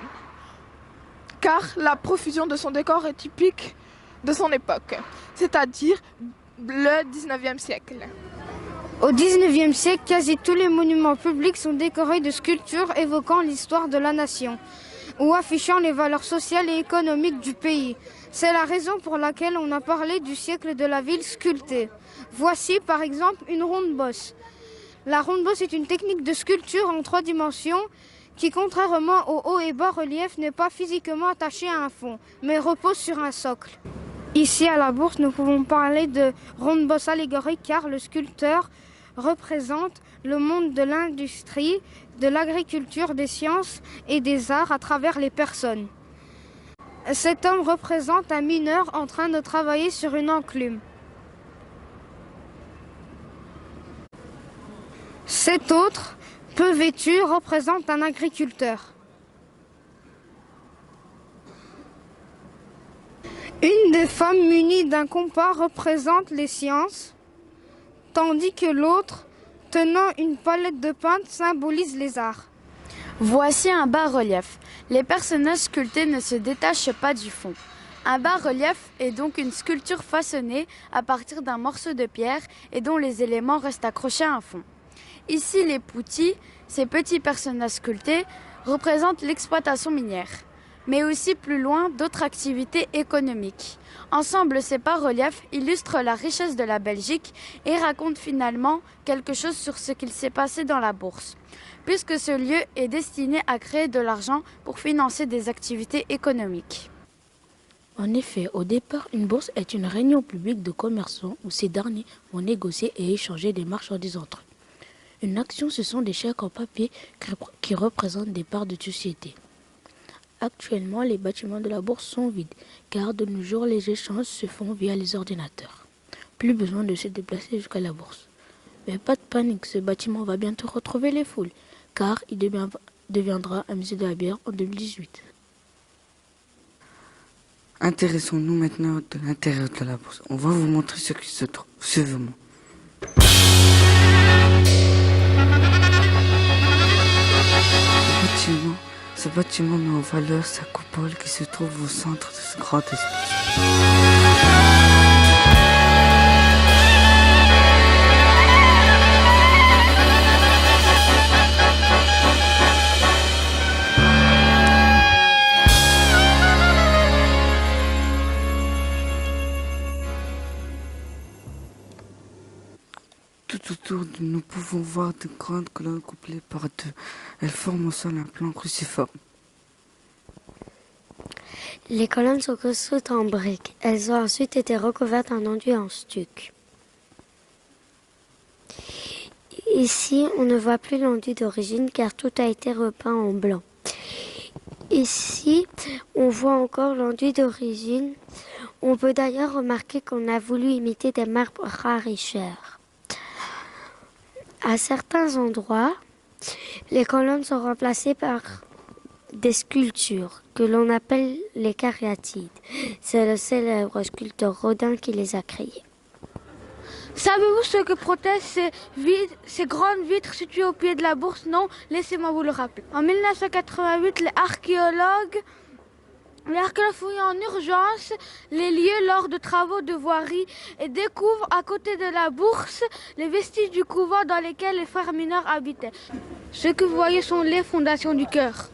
car la profusion de son décor est typique de son époque, c'est-à-dire le 19e siècle. Au 19e siècle, quasi tous les monuments publics sont décorés de sculptures évoquant l'histoire de la nation ou affichant les valeurs sociales et économiques du pays. C'est la raison pour laquelle on a parlé du siècle de la ville sculptée. Voici par exemple une ronde-bosse. La ronde-bosse est une technique de sculpture en 3 dimensions qui, contrairement au haut et bas relief, n'est pas physiquement attaché à un fond, mais repose sur un socle. Ici, à la Bourse, nous pouvons parler de ronde-bosse allégorique car le sculpteur représente le monde de l'industrie, de l'agriculture, des sciences et des arts à travers les personnes. Cet homme représente un mineur en train de travailler sur une enclume. Cet autre, peu vêtu, représente un agriculteur. Une des femmes munies d'un compas représente les sciences, tandis que l'autre, tenant une palette de peintre, symbolise les arts. Voici un bas-relief. Les personnages sculptés ne se détachent pas du fond. Un bas-relief est donc une sculpture façonnée à partir d'un morceau de pierre et dont les éléments restent accrochés à un fond. Ici, les poutis, ces petits personnages sculptés, représentent l'exploitation minière, mais aussi plus loin d'autres activités économiques. Ensemble, ces bas-reliefs illustrent la richesse de la Belgique et racontent finalement quelque chose sur ce qu'il s'est passé dans la Bourse, puisque ce lieu est destiné à créer de l'argent pour financer des activités économiques. En effet, au départ, une bourse est une réunion publique de commerçants où ces derniers vont négocier et échanger des marchandises entre eux. Une action, ce sont des chèques en papier qui représentent des parts de société. Actuellement, les bâtiments de la bourse sont vides, car de nos jours, les échanges se font via les ordinateurs. Plus besoin de se déplacer jusqu'à la bourse. Mais pas de panique, ce bâtiment va bientôt retrouver les foules, car il deviendra un musée de la bière en 2018. Intéressons-nous maintenant de l'intérieur de la bourse. On va vous montrer ce qui se trouve. Suivez-moi. Ce bâtiment met en valeur sa coupole qui se trouve au centre de ce grand espace. Tout autour de nous pouvons voir de grandes colonnes couplées par deux. Elles forment au sol un plan cruciforme. Les colonnes sont construites en briques. Elles ont ensuite été recouvertes en enduit en stuc. Ici, on ne voit plus l'enduit d'origine car tout a été repeint en blanc. Ici, on voit encore l'enduit d'origine. On peut d'ailleurs remarquer qu'on a voulu imiter des marbres rares et chers. À certains endroits, les colonnes sont remplacées par des sculptures que l'on appelle les cariatides. C'est le célèbre sculpteur Rodin qui les a créées. Savez-vous ce que protègent ces grandes vitres situées au pied de la bourse? Non, laissez-moi vous le rappeler. En 1988, les archéologues fouillent en urgence les lieux lors de travaux de voirie et découvrent à côté de la bourse les vestiges du couvent dans lesquels les frères mineurs habitaient. Ce que vous voyez sont les fondations du chœur.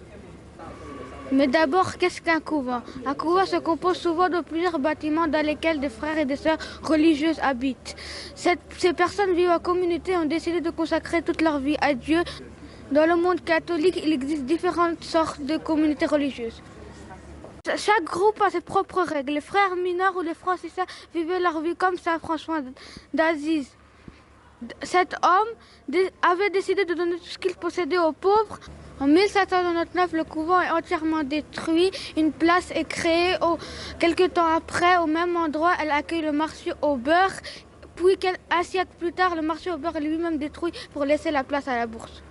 Mais d'abord, qu'est-ce qu'un couvent? Un couvent se compose souvent de plusieurs bâtiments dans lesquels des frères et des sœurs religieuses habitent. Ces personnes vivent en communauté et ont décidé de consacrer toute leur vie à Dieu. Dans le monde catholique, il existe différentes sortes de communautés religieuses. Chaque groupe a ses propres règles. Les frères mineurs ou les franciscains vivaient leur vie comme Saint François d'Assise. Cet homme avait décidé de donner tout ce qu'il possédait aux pauvres. En 1799, le couvent est entièrement détruit. Une place est créée. Quelque temps après, au même endroit, elle accueille le marché au beurre. Puis, un siècle plus tard, le marché au beurre est lui-même détruit pour laisser la place à la bourse.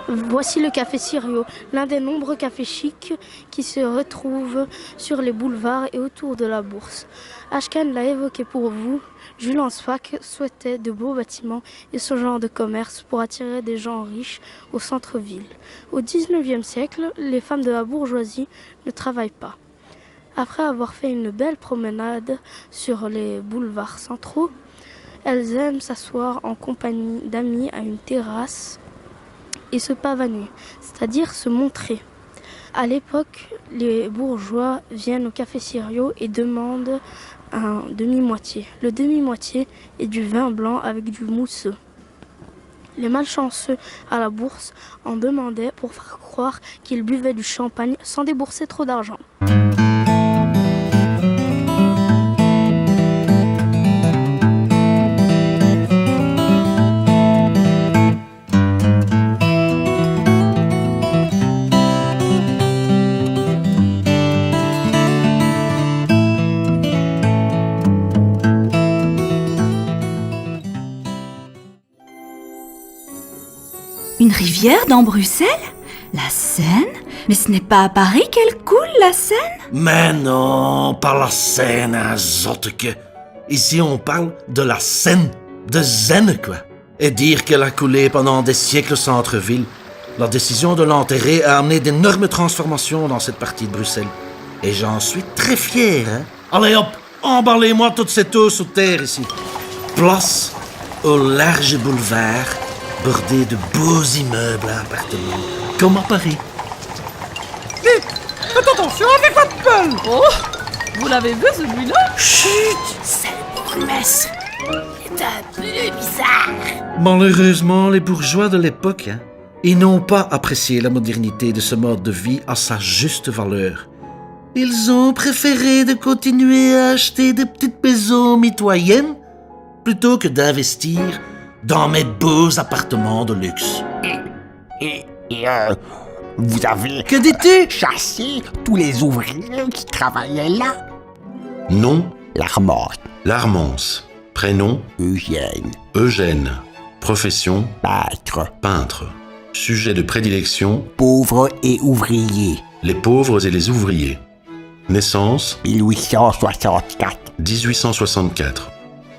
Voici le café Sirio, l'un des nombreux cafés chics qui se retrouvent sur les boulevards et autour de la bourse. Ashkan l'a évoqué pour vous. Jules Ansbach souhaitait de beaux bâtiments et ce genre de commerce pour attirer des gens riches au centre-ville. Au XIXe siècle, les femmes de la bourgeoisie ne travaillent pas. Après avoir fait une belle promenade sur les boulevards centraux, elles aiment s'asseoir en compagnie d'amis à une terrasse et se pavaner, c'est-à-dire se montrer. À l'époque, les bourgeois viennent au café Sirio et demandent un demi-moitié. Le demi-moitié est du vin blanc avec du mousseux. Les malchanceux à la bourse en demandaient pour faire croire qu'ils buvaient du champagne sans débourser trop d'argent. Une rivière dans Bruxelles? La Seine? Mais ce n'est pas à Paris qu'elle coule, la Seine? Mais non, pas la Seine, hein, zotteke. Ici, on parle de la Seine, de Zen, quoi. Et dire qu'elle a coulé pendant des siècles au centre-ville, la décision de l'enterrer a amené d'énormes transformations dans cette partie de Bruxelles. Et j'en suis très fier, hein. Allez hop, emballez-moi toute cette eau sous terre ici. Place au large boulevard, bordé de beaux immeubles à appartements, comme à Paris. Vite, faites attention avec votre pelle. Oh, vous l'avez vu celui-là? Chut, c'est le bourgmestre. Il est un peu bizarre. Malheureusement, les bourgeois de l'époque, ils n'ont pas apprécié la modernité de ce mode de vie à sa juste valeur. Ils ont préféré de continuer à acheter des petites maisons mitoyennes plutôt que d'investir dans mes beaux appartements de luxe. Vous avez... Que dis-tu? Chassé tous les ouvriers qui travaillaient là? Nom? Larmance. Larmance. Prénom? Eugène. Eugène. Profession? Peintre. Peintre. Sujet de prédilection? Pauvres et ouvriers. Les pauvres et les ouvriers. Naissance? 1864. 1864.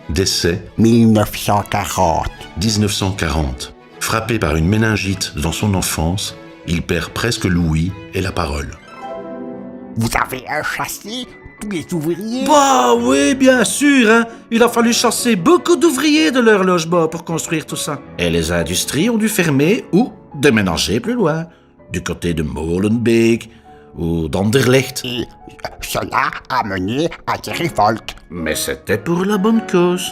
Décès? 1940. 1940. Frappé par une méningite dans son enfance, il perd presque l'ouïe et la parole. Vous avez chassé tous les ouvriers? Bah oui, bien sûr, hein. Il a fallu chasser beaucoup d'ouvriers de leur logement pour construire tout ça. Et les industries ont dû fermer ou déménager plus loin, du côté de Molenbeek ou d'Anderlecht. Et cela a mené à des révoltes. Mais c'était pour la bonne cause.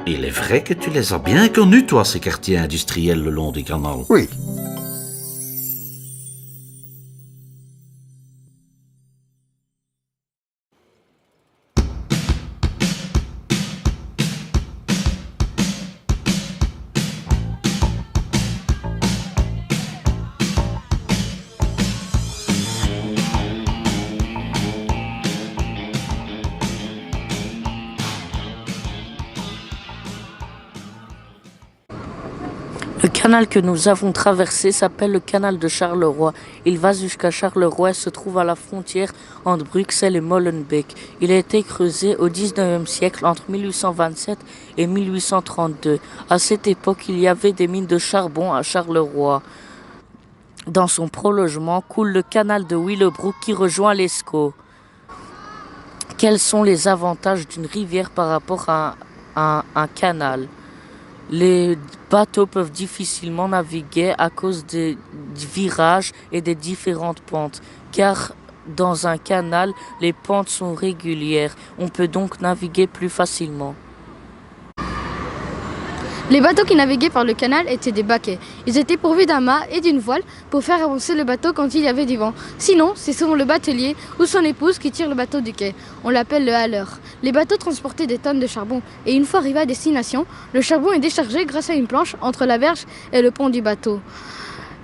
Il est vrai que tu les as bien connus, toi, ces quartiers industriels le long des canals. Oui. Le canal que nous avons traversé s'appelle le canal de Charleroi. Il va jusqu'à Charleroi et se trouve à la frontière entre Bruxelles et Molenbeek. Il a été creusé au 19e siècle entre 1827 et 1832. À cette époque, il y avait des mines de charbon à Charleroi. Dans son prolongement coule le canal de Willebroek qui rejoint l'Escaut. Quels sont les avantages d'une rivière par rapport à un canal ? Les bateaux peuvent difficilement naviguer à cause des virages et des différentes pentes, car dans un canal, les pentes sont régulières. On peut donc naviguer plus facilement. Les bateaux qui naviguaient par le canal étaient des baquets. Ils étaient pourvus d'un mât et d'une voile pour faire avancer le bateau quand il y avait du vent. Sinon, c'est souvent le batelier ou son épouse qui tire le bateau du quai. On l'appelle le haleur. Les bateaux transportaient des tonnes de charbon et une fois arrivé à destination, le charbon est déchargé grâce à une planche entre la berge et le pont du bateau,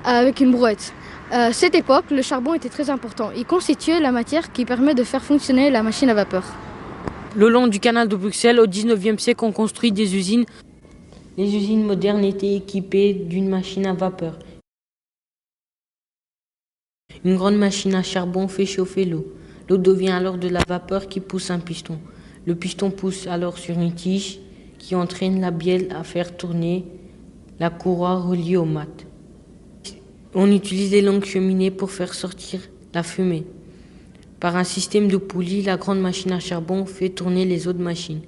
avec une brouette. À cette époque, le charbon était très important. Il constituait la matière qui permet de faire fonctionner la machine à vapeur. Le long du canal de Bruxelles, au 19e siècle, on construit des usines. Les usines modernes étaient équipées d'une machine à vapeur. Une grande machine à charbon fait chauffer l'eau. L'eau devient alors de la vapeur qui pousse un piston. Le piston pousse alors sur une tige qui entraîne la bielle à faire tourner la courroie reliée au mat. On utilise les longues cheminées pour faire sortir la fumée. Par un système de poulies, la grande machine à charbon fait tourner les autres machines.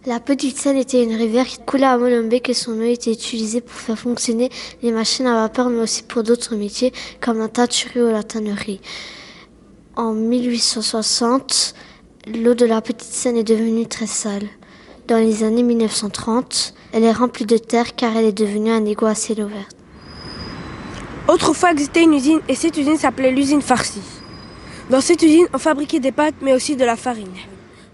La Petite Seine était une rivière qui coulait à Molenbeek et son eau était utilisée pour faire fonctionner les machines à vapeur, mais aussi pour d'autres métiers comme la teinturerie ou la tannerie. En 1860, l'eau de la Petite Seine est devenue très sale. Dans les années 1930, elle est remplie de terre car elle est devenue un égout à ciel ouvert. Autrefois existait une usine et cette usine s'appelait l'usine Farcy. Dans cette usine, on fabriquait des pâtes mais aussi de la farine.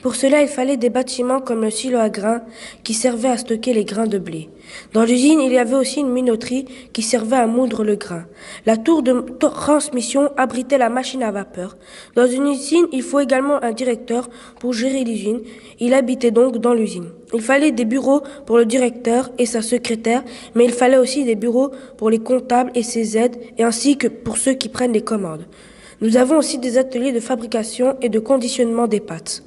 Pour cela, il fallait des bâtiments comme le silo à grains qui servait à stocker les grains de blé. Dans l'usine, il y avait aussi une minoterie qui servait à moudre le grain. La tour de transmission abritait la machine à vapeur. Dans une usine, il faut également un directeur pour gérer l'usine. Il habitait donc dans l'usine. Il fallait des bureaux pour le directeur et sa secrétaire, mais il fallait aussi des bureaux pour les comptables et ses aides, et ainsi que pour ceux qui prennent les commandes. Nous avons aussi des ateliers de fabrication et de conditionnement des pâtes.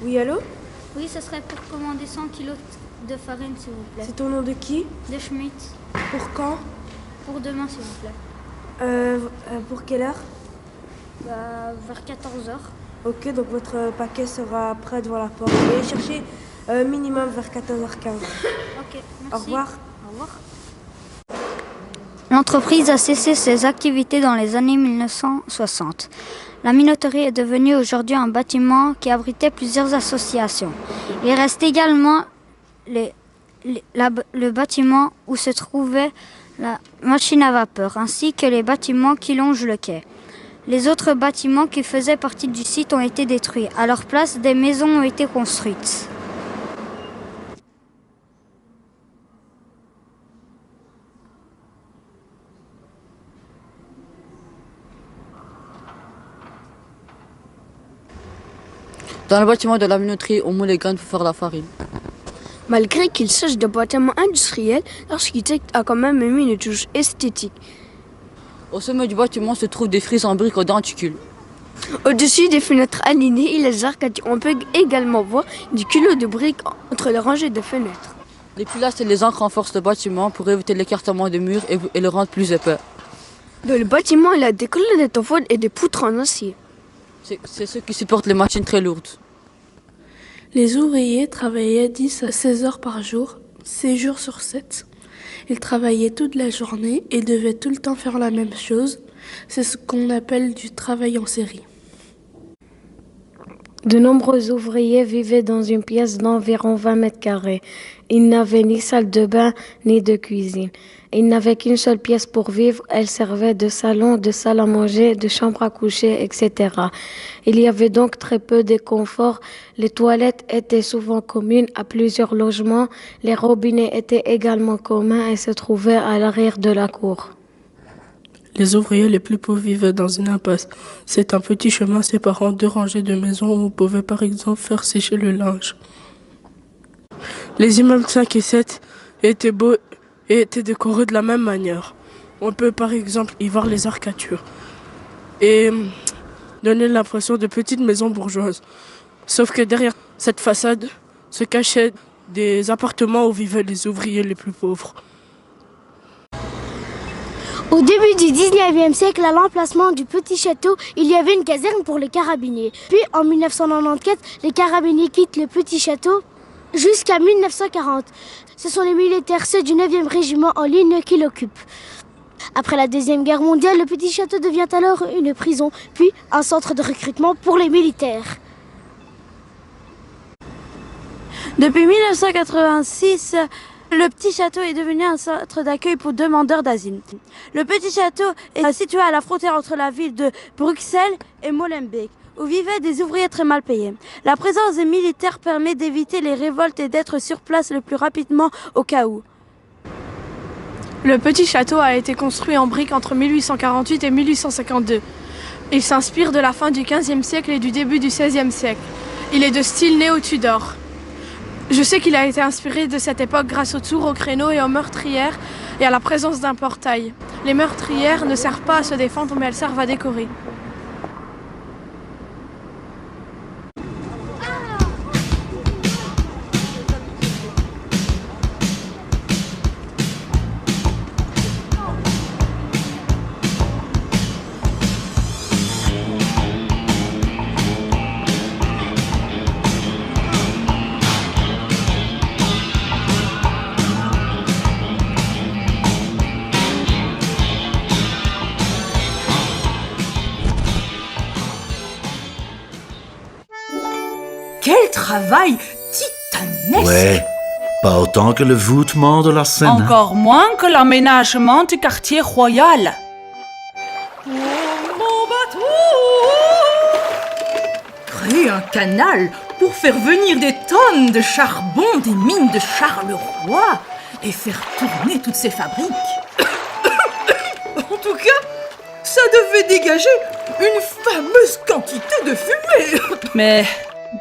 Oui, allô? Oui, ce serait pour commander 100 kilos de farine, s'il vous plaît. C'est ton nom de qui? De Schmitt. Pour quand? Pour demain, s'il vous plaît. Pour quelle heure? Vers 14h. Ok, donc votre paquet sera prêt devant la porte. Veuillez chercher minimum vers 14h15. Ok, merci. Au revoir. Au revoir. L'entreprise a cessé ses activités dans les années 1960. La minoterie est devenue aujourd'hui un bâtiment qui abritait plusieurs associations. Il reste également le bâtiment où se trouvait la machine à vapeur, ainsi que les bâtiments qui longent le quai. Les autres bâtiments qui faisaient partie du site ont été détruits. À leur place, des maisons ont été construites. Dans le bâtiment de la minoterie, on moule les graines pour faire la farine. Malgré qu'il s'agisse d'un bâtiment industriel, l'architecte a quand même mis une touche esthétique. Au sommet du bâtiment se trouvent des frises en briques au denticule. Au-dessus des fenêtres alignées et les arcades, on peut également voir du culot de briques entre les rangées de fenêtres. Les pilastres et les ancres renforcent le bâtiment pour éviter l'écartement des murs et le rendre plus épais. Dans le bâtiment, il y a des colonnes de tôle et des poutres en acier. C'est ceux qui supportent les machines très lourdes. Les ouvriers travaillaient 10 à 16 heures par jour, 6 jours sur 7. Ils travaillaient toute la journée et devaient tout le temps faire la même chose. C'est ce qu'on appelle du travail en série. De nombreux ouvriers vivaient dans une pièce d'environ 20 mètres carrés. Ils n'avaient ni salle de bain ni de cuisine. Ils n'avaient qu'une seule pièce pour vivre. Elle servait de salon, de salle à manger, de chambre à coucher, etc. Il y avait donc très peu de confort. Les toilettes étaient souvent communes à plusieurs logements. Les robinets étaient également communs et se trouvaient à l'arrière de la cour. Les ouvriers les plus pauvres vivaient dans une impasse. C'est un petit chemin séparant 2 rangées de maisons où on pouvait par exemple faire sécher le linge. Les immeubles 5 et 7 étaient beaux et étaient décorés de la même manière. On peut par exemple y voir les arcatures et donner l'impression de petites maisons bourgeoises. Sauf que derrière cette façade se cachaient des appartements où vivaient les ouvriers les plus pauvres. Au début du 19e siècle, à l'emplacement du petit château, il y avait une caserne pour les carabiniers. Puis en 1994, les carabiniers quittent le petit château jusqu'à 1940. Ce sont les militaires, ceux du 9e régiment en ligne, qui l'occupent. Après la Deuxième Guerre mondiale, le petit château devient alors une prison, puis un centre de recrutement pour les militaires. Depuis 1986, le petit château est devenu un centre d'accueil pour demandeurs d'asile. Le petit château est situé à la frontière entre la ville de Bruxelles et Molenbeek, où vivaient des ouvriers très mal payés. La présence des militaires permet d'éviter les révoltes et d'être sur place le plus rapidement au cas où. Le petit château a été construit en briques entre 1848 et 1852. Il s'inspire de la fin du XVe siècle et du début du XVIe siècle. Il est de style néo-Tudor. Je sais qu'il a été inspiré de cette époque grâce aux tours, aux créneaux et aux meurtrières et à la présence d'un portail. Les meurtrières ne servent pas à se défendre, mais elles servent à décorer. Quel travail titanesque! Ouais, pas autant que le voûtement de la Seine. Encore moins que l'aménagement du quartier royal. Créer un canal pour faire venir des tonnes de charbon des mines de Charleroi et faire tourner toutes ces fabriques. En tout cas, ça devait dégager une fameuse quantité de fumée. Mais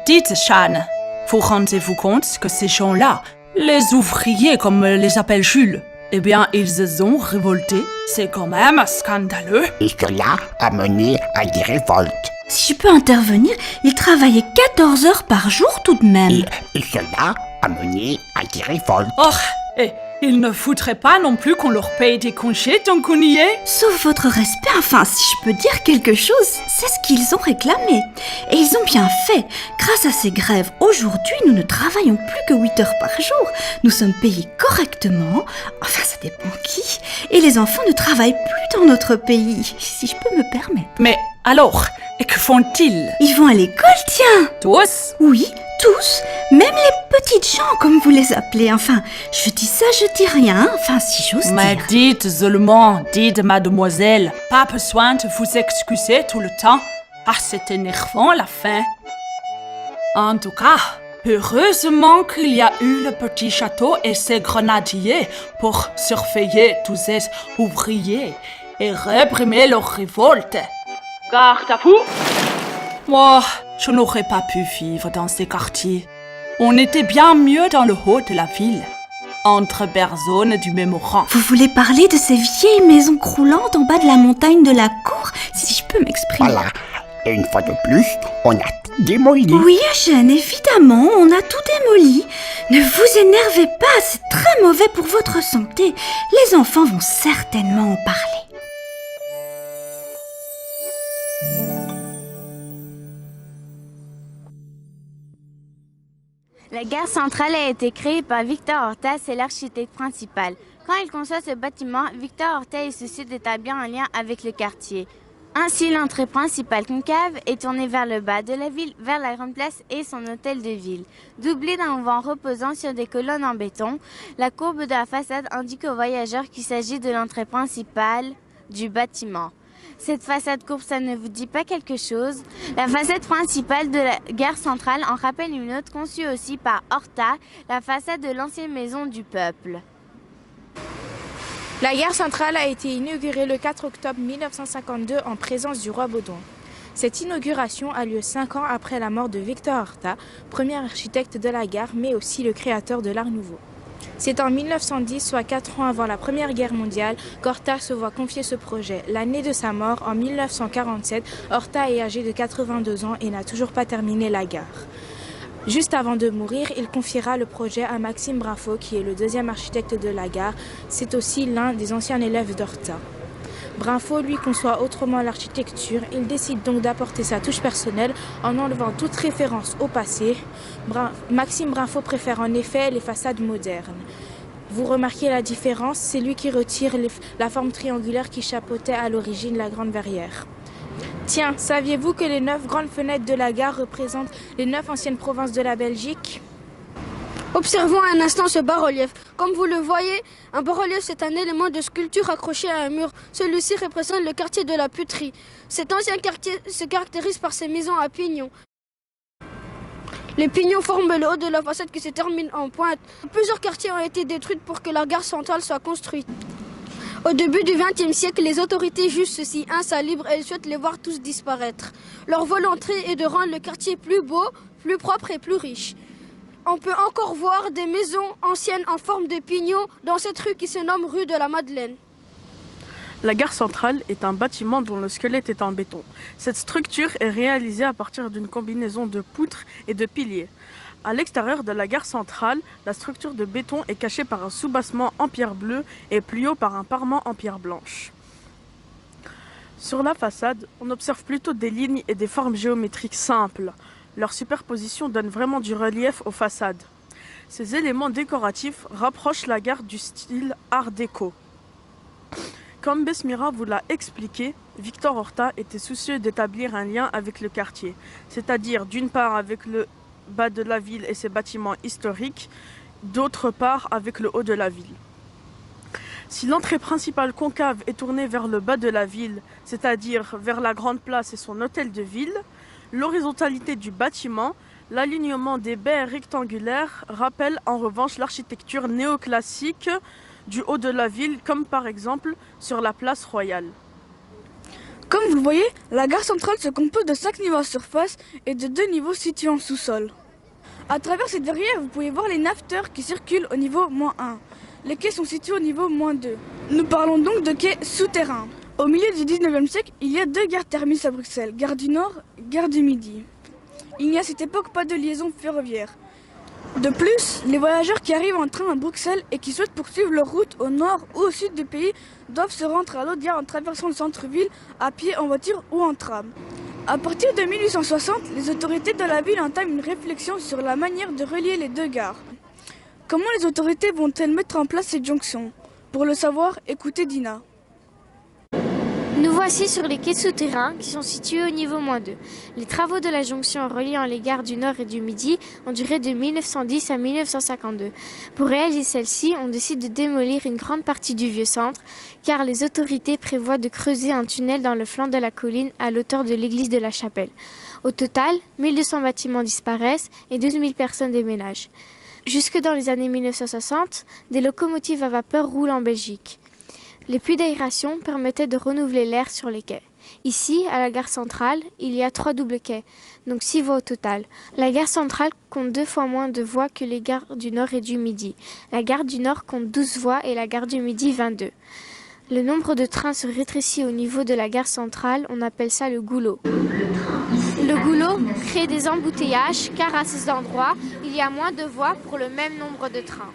dites, Jeanne, vous rendez-vous compte que ces gens-là, les ouvriers comme les appelle Jules, eh bien, ils ont révolté. C'est quand même scandaleux. Et cela a mené à des révoltes. Si je peux intervenir, ils travaillaient 14 heures par jour tout de même. Et cela a mené à des révoltes. Oh, et ils ne voudraient pas non plus qu'on leur paye des congés tant qu'on y est. Sauf votre respect, enfin, si je peux dire quelque chose, c'est ce qu'ils ont réclamé. Et ils ont bien fait. Grâce à ces grèves, aujourd'hui, nous ne travaillons plus que 8 heures par jour. Nous sommes payés correctement, enfin, ça dépend qui. Et les enfants ne travaillent plus dans notre pays, si je peux me permettre. Mais alors, et que font-ils? Ils vont à l'école, tiens. Tous? Oui, tous. Même les petites gens, comme vous les appelez. Enfin, je dis ça, je dis rien. Enfin, si j'ose dire. Mais dites seulement, dites mademoiselle. Pas besoin de vous excuser tout le temps. Ah, c'est énervant la fin. En tout cas, heureusement qu'il y a eu le petit château et ses grenadiers pour surveiller tous ces ouvriers et réprimer leurs révoltes. Garde à vous! Moi, je n'aurais pas pu vivre dans ces quartiers. On était bien mieux dans le haut de la ville, entre personnes du même rang. Vous voulez parler de ces vieilles maisons croulantes en bas de la montagne de la cour, si je peux m'exprimer? Voilà. Et une fois de plus, on a tout démoli. Oui, Eugène, évidemment, on a tout démoli. Ne vous énervez pas, c'est très mauvais pour votre santé. Les enfants vont certainement en parler. La gare centrale a été créée par Victor Horta, c'est l'architecte principal. Quand il conçoit ce bâtiment, Victor Horta est soucieux d'établir un lien avec le quartier. Ainsi, l'entrée principale concave est tournée vers le bas de la ville, vers la grande place et son hôtel de ville. Doublée d'un auvent reposant sur des colonnes en béton, la courbe de la façade indique aux voyageurs qu'il s'agit de l'entrée principale du bâtiment. Cette façade courbe, ça ne vous dit pas quelque chose? La façade principale de la gare centrale en rappelle une autre conçue aussi par Horta, la façade de l'ancienne maison du peuple. La gare centrale a été inaugurée le 4 octobre 1952 en présence du roi Baudouin. Cette inauguration a lieu 5 ans après la mort de Victor Horta, premier architecte de la gare, mais aussi le créateur de l'Art Nouveau. C'est en 1910, soit 4 ans avant la Première Guerre mondiale, qu'Horta se voit confier ce projet. L'année de sa mort, en 1947, Horta est âgé de 82 ans et n'a toujours pas terminé la gare. Juste avant de mourir, il confiera le projet à Maxime Brinfo, qui est le deuxième architecte de la gare. C'est aussi l'un des anciens élèves d'Horta. Brinfo, lui, conçoit autrement l'architecture. Il décide donc d'apporter sa touche personnelle en enlevant toute référence au passé. Maxime Brinfo préfère en effet les façades modernes. Vous remarquez la différence, c'est lui qui retire la forme triangulaire qui chapeautait à l'origine la grande verrière. Tiens, saviez-vous que les 9 grandes fenêtres de la gare représentent les 9 anciennes provinces de la Belgique ? Observons un instant ce bas-relief. Comme vous le voyez, un bas-relief c'est un élément de sculpture accroché à un mur. Celui-ci représente le quartier de la Puterie. Cet ancien quartier se caractérise par ses maisons à pignons. Les pignons forment le haut de la façade qui se termine en pointe. Plusieurs quartiers ont été détruits pour que la gare centrale soit construite. Au début du XXe siècle, les autorités jugent ceci insalubre et souhaitent les voir tous disparaître. Leur volonté est de rendre le quartier plus beau, plus propre et plus riche. On peut encore voir des maisons anciennes en forme de pignon dans cette rue qui se nomme rue de la Madeleine. La gare centrale est un bâtiment dont le squelette est en béton. Cette structure est réalisée à partir d'une combinaison de poutres et de piliers. À l'extérieur de la gare centrale, la structure de béton est cachée par un soubassement en pierre bleue et plus haut par un parement en pierre blanche. Sur la façade, on observe plutôt des lignes et des formes géométriques simples. Leur superposition donne vraiment du relief aux façades. Ces éléments décoratifs rapprochent la gare du style Art déco. Comme Besmira vous l'a expliqué, Victor Horta était soucieux d'établir un lien avec le quartier, c'est-à-dire d'une part avec le bas de la ville et ses bâtiments historiques, d'autre part avec le haut de la ville. Si l'entrée principale concave est tournée vers le bas de la ville, c'est-à-dire vers la grande place et son hôtel de ville, l'horizontalité du bâtiment, l'alignement des baies rectangulaires rappelle en revanche l'architecture néoclassique du haut de la ville, comme par exemple sur la place Royale. Comme vous le voyez, la gare centrale se compose de 5 niveaux en surface et de 2 niveaux situés en sous-sol. À travers cette verrière, vous pouvez voir les naveteurs qui circulent au niveau -1. Les quais sont situés au niveau -2. Nous parlons donc de quais souterrains. Au milieu du 19e siècle, il y a 2 gares thermiques à Bruxelles, gare du Nord, gare du Midi. Il n'y a à cette époque pas de liaison ferroviaire. De plus, les voyageurs qui arrivent en train à Bruxelles et qui souhaitent poursuivre leur route au nord ou au sud du pays doivent se rendre à l'autre gare en traversant le centre-ville à pied, en voiture ou en tram. À partir de 1860, les autorités de la ville entament une réflexion sur la manière de relier les 2 gares. Comment les autorités vont-elles mettre en place cette jonction? Pour le savoir, écoutez Dina. Nous voici sur les quais souterrains qui sont situés au niveau -2. Les travaux de la jonction reliant les gares du Nord et du Midi ont duré de 1910 à 1952. Pour réaliser celle-ci, on décide de démolir une grande partie du vieux centre car les autorités prévoient de creuser un tunnel dans le flanc de la colline à l'auteur de l'église de la Chapelle. Au total, 1200 bâtiments disparaissent et 12 000 personnes déménagent. Jusque dans les années 1960, des locomotives à vapeur roulent en Belgique. Les puits d'aération permettaient de renouveler l'air sur les quais. Ici, à la gare centrale, il y a 3 doubles quais, donc 6 voies au total. La gare centrale compte 2 fois moins de voies que les gares du Nord et du Midi. La gare du Nord compte 12 voies et la gare du Midi 22. Le nombre de trains se rétrécit au niveau de la gare centrale, on appelle ça le goulot. Le goulot crée des embouteillages car à ces endroits, il y a moins de voies pour le même nombre de trains.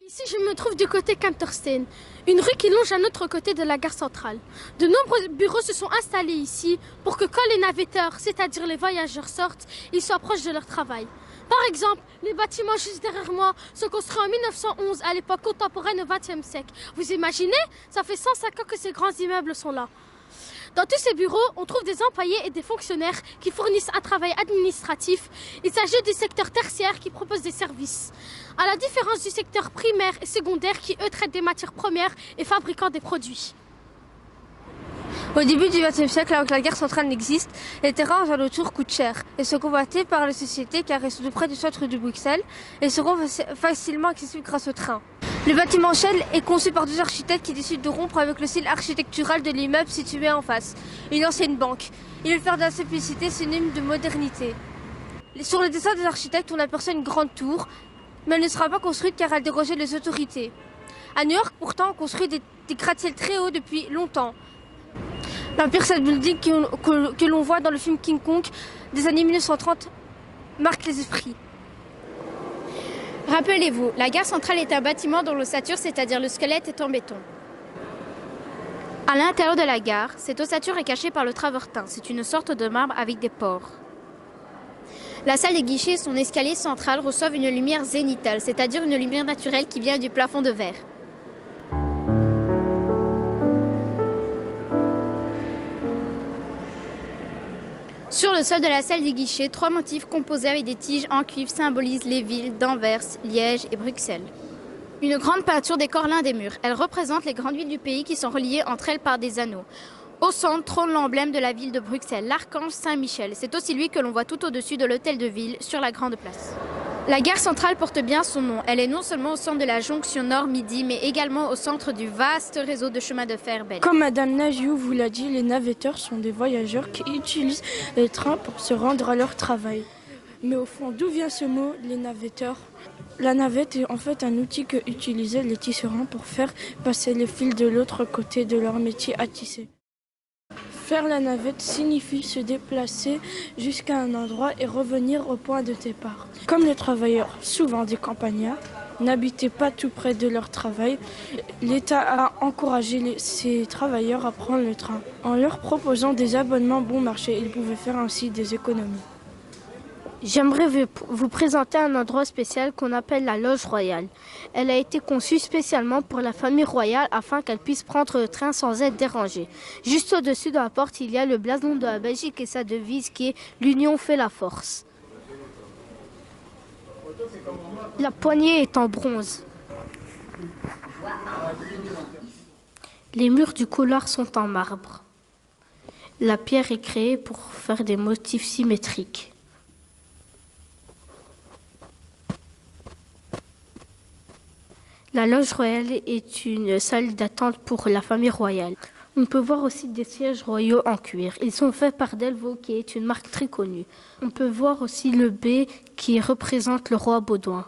Ici, je me trouve du côté Kanterstein, une rue qui longe à l'autre côté de la gare centrale. De nombreux bureaux se sont installés ici pour que quand les navetteurs, c'est-à-dire les voyageurs, sortent, ils soient proches de leur travail. Par exemple, les bâtiments juste derrière moi sont construits en 1911, à l'époque contemporaine au XXe siècle. Vous imaginez? Ça fait 105 ans que ces grands immeubles sont là. Dans tous ces bureaux, on trouve des employés et des fonctionnaires qui fournissent un travail administratif. Il s'agit du secteur tertiaire qui propose des services. À la différence du secteur primaire et secondaire qui, eux, traitent des matières premières et fabriquant des produits. Au début du XXe siècle, avant que la gare centrale n'existe, les terrains aux alentours coûtent cher et sont convoités par les sociétés car elles sont tout près du centre de Bruxelles et seront facilement accessibles grâce au train. Le bâtiment Shell est conçu par deux architectes qui décident de rompre avec le style architectural de l'immeuble situé en face, une ancienne banque. Ils veulent faire de la simplicité synonyme de modernité. Sur le dessin des architectes, on aperçoit une grande tour, mais elle ne sera pas construite car elle dérogeait les autorités. À New York, pourtant, on construit des gratte-ciel très hauts depuis longtemps. L'Empire State Building que l'on voit dans le film King Kong des années 1930 marque les esprits. Rappelez-vous, la gare centrale est un bâtiment dont l'ossature, c'est-à-dire le squelette, est en béton. À l'intérieur de la gare, cette ossature est cachée par le travertin. C'est une sorte de marbre avec des pores. La salle des guichets et son escalier central reçoivent une lumière zénithale, c'est-à-dire une lumière naturelle qui vient du plafond de verre. Sur le sol de la salle des guichets, 3 motifs composés avec des tiges en cuivre symbolisent les villes d'Anvers, Liège et Bruxelles. Une grande peinture décore l'un des murs. Elle représente les grandes villes du pays qui sont reliées entre elles par des anneaux. Au centre trône l'emblème de la ville de Bruxelles, l'archange Saint-Michel. C'est aussi lui que l'on voit tout au-dessus de l'hôtel de ville, sur la grande place. La gare centrale porte bien son nom. Elle est non seulement au centre de la jonction nord-midi, mais également au centre du vaste réseau de chemins de fer belge. Comme Madame Nagiou vous l'a dit, les navetteurs sont des voyageurs qui utilisent le train pour se rendre à leur travail. Mais au fond, d'où vient ce mot, les navetteurs? La navette est en fait un outil que utilisaient les tisserands pour faire passer les fils de l'autre côté de leur métier à tisser. Faire la navette signifie se déplacer jusqu'à un endroit et revenir au point de départ. Comme les travailleurs, souvent des campagnards, n'habitaient pas tout près de leur travail, l'État a encouragé ces travailleurs à prendre le train. En leur proposant des abonnements bon marché, ils pouvaient faire ainsi des économies. J'aimerais vous présenter un endroit spécial qu'on appelle la Loge Royale. Elle a été conçue spécialement pour la famille royale afin qu'elle puisse prendre le train sans être dérangée. Juste au-dessus de la porte, il y a le blason de la Belgique et sa devise qui est « L'union fait la force ». La poignée est en bronze. Les murs du couloir sont en marbre. La pierre est créée pour faire des motifs symétriques. La loge royale est une salle d'attente pour la famille royale. On peut voir aussi des sièges royaux en cuir. Ils sont faits par Delvaux, qui est une marque très connue. On peut voir aussi le B qui représente le roi Baudouin.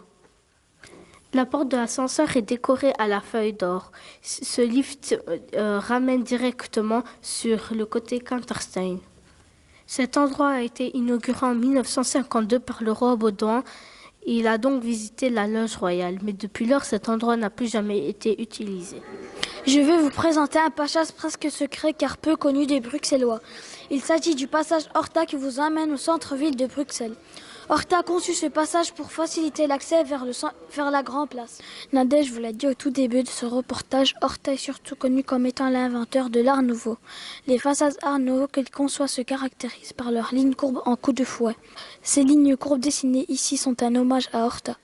La porte de l'ascenseur est décorée à la feuille d'or. Ce lift ramène directement sur le côté Kanterstein. Cet endroit a été inauguré en 1952 par le roi Baudouin. Il a donc visité la loge royale, mais depuis lors, cet endroit n'a plus jamais été utilisé. Je vais vous présenter un passage presque secret car peu connu des Bruxellois. Il s'agit du passage Horta qui vous amène au centre-ville de Bruxelles. Horta a conçu ce passage pour faciliter l'accès vers la Grand Place. Nadège vous l'a dit au tout début de ce reportage, Horta est surtout connu comme étant l'inventeur de l'Art Nouveau. Les façades Art Nouveau qu'il conçoit se caractérisent par leurs lignes courbes en coup de fouet. Ces lignes courbes dessinées ici sont un hommage à Horta.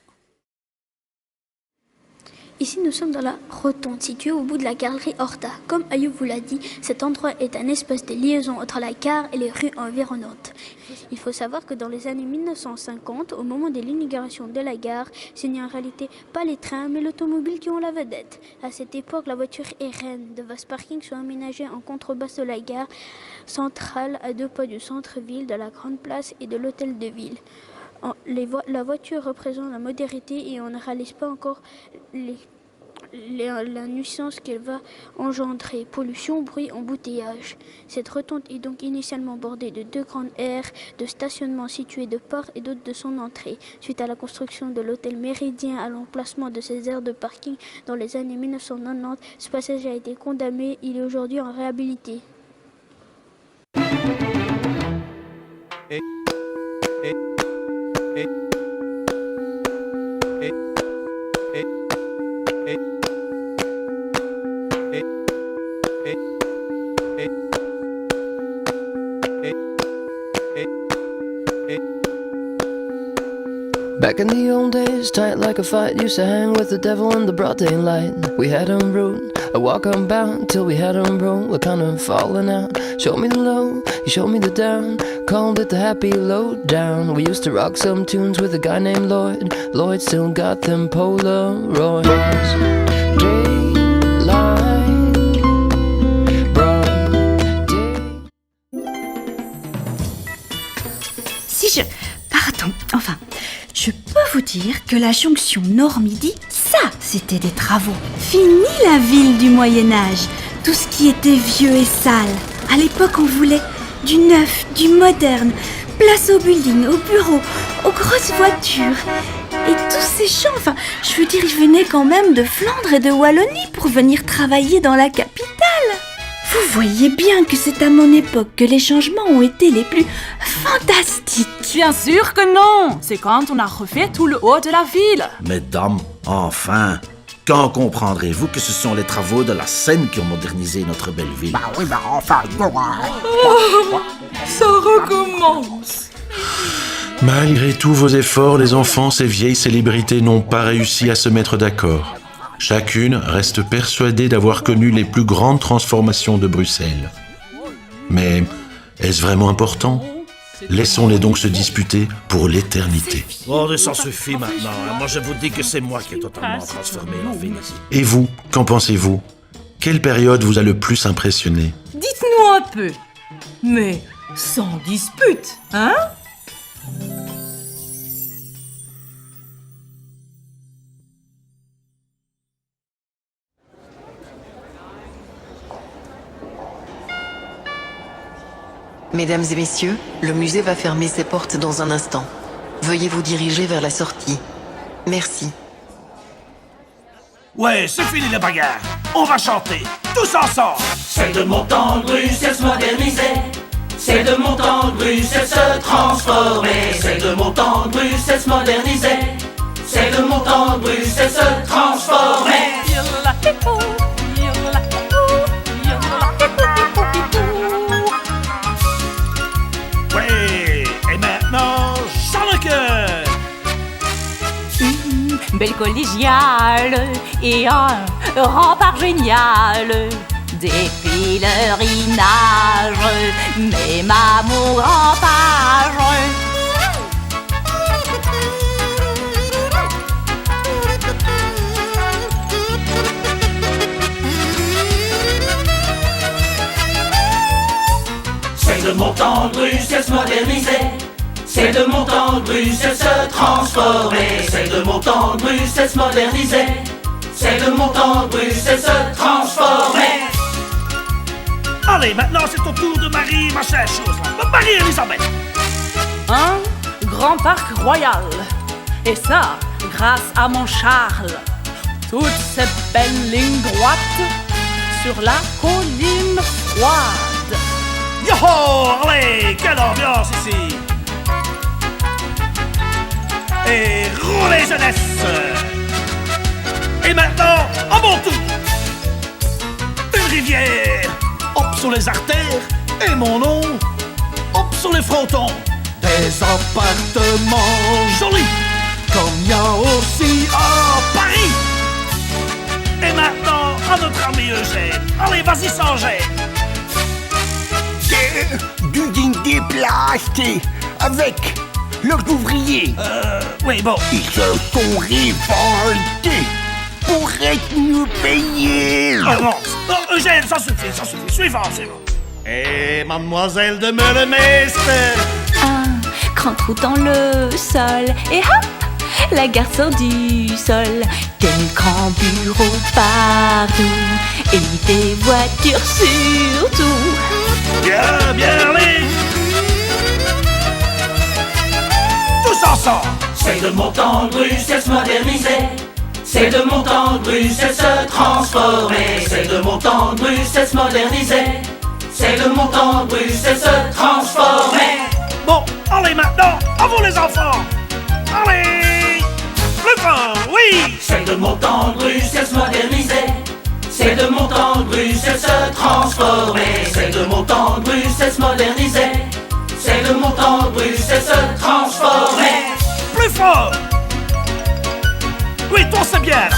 Ici, nous sommes dans la rotonde, située au bout de la galerie Horta. Comme Ayoub vous l'a dit, cet endroit est un espace de liaison entre la gare et les rues environnantes. Il faut savoir que dans les années 1950, au moment de l'inauguration de la gare, ce n'est en réalité pas les trains, mais l'automobile qui ont la vedette. À cette époque, la voiture est reine. De vastes parkings sont aménagés en contrebasse de la gare centrale, à 2 pas du centre-ville, de la Grande Place et de l'hôtel de ville. La voiture représente la modernité et on ne réalise pas encore la nuisance qu'elle va engendrer. Pollution, bruit, embouteillage. Cette rotonde est donc initialement bordée de 2 grandes aires de stationnement situées de part et d'autre de son entrée. Suite à la construction de l'hôtel Méridien à l'emplacement de ces aires de parking dans les années 1990, ce passage a été condamné. Il est aujourd'hui en réhabilité. Back in the old days, tight like a fight, used to hang with the devil in the broad daylight. We had him rude, I walk unbound, till we had him roll, we're kind of falling out. Showed me the low, he showed me the down, called it the happy low down. We used to rock some tunes with a guy named Lloyd. Lloyd still got them Polaroids. Je peux vous dire que la jonction Nord-Midi, ça, c'était des travaux. Fini la ville du Moyen-Âge, tout ce qui était vieux et sale. À l'époque, on voulait du neuf, du moderne, place aux buildings, aux bureaux, aux grosses voitures. Et tous ces gens, je veux dire, ils venaient quand même de Flandre et de Wallonie pour venir travailler dans la capitale. Vous voyez bien que c'est à mon époque que les changements ont été les plus fantastiques. Bien sûr que non. C'est quand on a refait tout le haut de la ville. Mesdames, enfin, quand comprendrez-vous que ce sont les travaux de la Seine qui ont modernisé notre belle ville? Bah oui, bah enfin, non. Oh, ça recommence. Malgré tous vos efforts, les enfants, ces vieilles célébrités n'ont pas réussi à se mettre d'accord. Chacune reste persuadée d'avoir connu les plus grandes transformations de Bruxelles. Mais est-ce vraiment important? Laissons-les donc se disputer pour l'éternité. Oh, ça suffit maintenant. Moi, je vous dis que c'est moi qui ai totalement transformé la ville ici. Et vous, qu'en pensez-vous? Quelle période vous a le plus impressionné? Dites-nous un peu, mais sans dispute, hein? Mesdames et messieurs, le musée va fermer ses portes dans un instant. Veuillez vous diriger vers la sortie. Merci. Ouais, c'est fini les bagarres. On va chanter, tous ensemble. C'est de mon temps que Bruxelles se modernisait. C'est de mon temps que Bruxelles se transformait. C'est de mon temps que Bruxelles se modernisait. C'est de mon temps que Bruxelles se transformait. Belle collégiale et un rempart génial, des pèlerinages, même à mon grand-page. C'est de mon temps que Bruxelles se modernisait. C'est de mon temps que Bruxelles se transformait. C'est de mon temps que Bruxelles se modernisait. C'est de mon temps que Bruxelles se transformait. Allez, maintenant c'est au tour de Marie, ma chère chose. Marie-Elisabeth. Un grand parc royal. Et ça, grâce à mon Charles. Toutes ces belles lignes droites sur la colline froide. Yo-ho! Allez, quelle ambiance ici! Et roulez jeunesse! Et maintenant, à mon tour! Une rivière! Hop sur les artères! Et mon nom! Hop sur les frontons! Des appartements jolis! Comme il y a aussi à Paris! Et maintenant, à notre ami Eugène! Allez, vas-y sans gêne! Du dîner plat acheté avec leurs ouvriers. Oui, bon. Ils se sont révoltés pour être mieux payés. Oh non, Eugène, ça suffit. Suivant. Et mademoiselle de Meulemeister. Un grand trou dans le sol et hop, la gare sort du sol. Des grands bureaux partout et des voitures surtout. Bien, allez! Tous ensemble! C'est de mon temps que Bruxelles se modernisait. C'est de mon temps que Bruxelles se transformait. C'est de mon temps que Bruxelles se modernisait. C'est de mon temps que Bruxelles se transformait. Bon, allez maintenant, à vous les enfants! Allez! Plus fort, oui! C'est de mon temps que Bruxelles se modernisait. C'est de mon temps que Bruxelles se transformait. C'est de mon temps que Bruxelles se modernisait. C'est de mon temps que Bruxelles se transformait. Plus fort! Oui, toi c'est bien.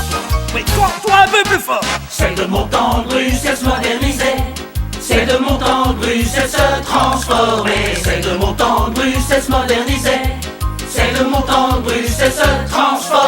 Oui, toi un peu plus fort. C'est de mon temps que Bruxelles se modernisait. C'est de mon temps que Bruxelles se transformait. C'est de mon temps que Bruxelles se modernisait. C'est de mon temps que Bruxelles se transformait.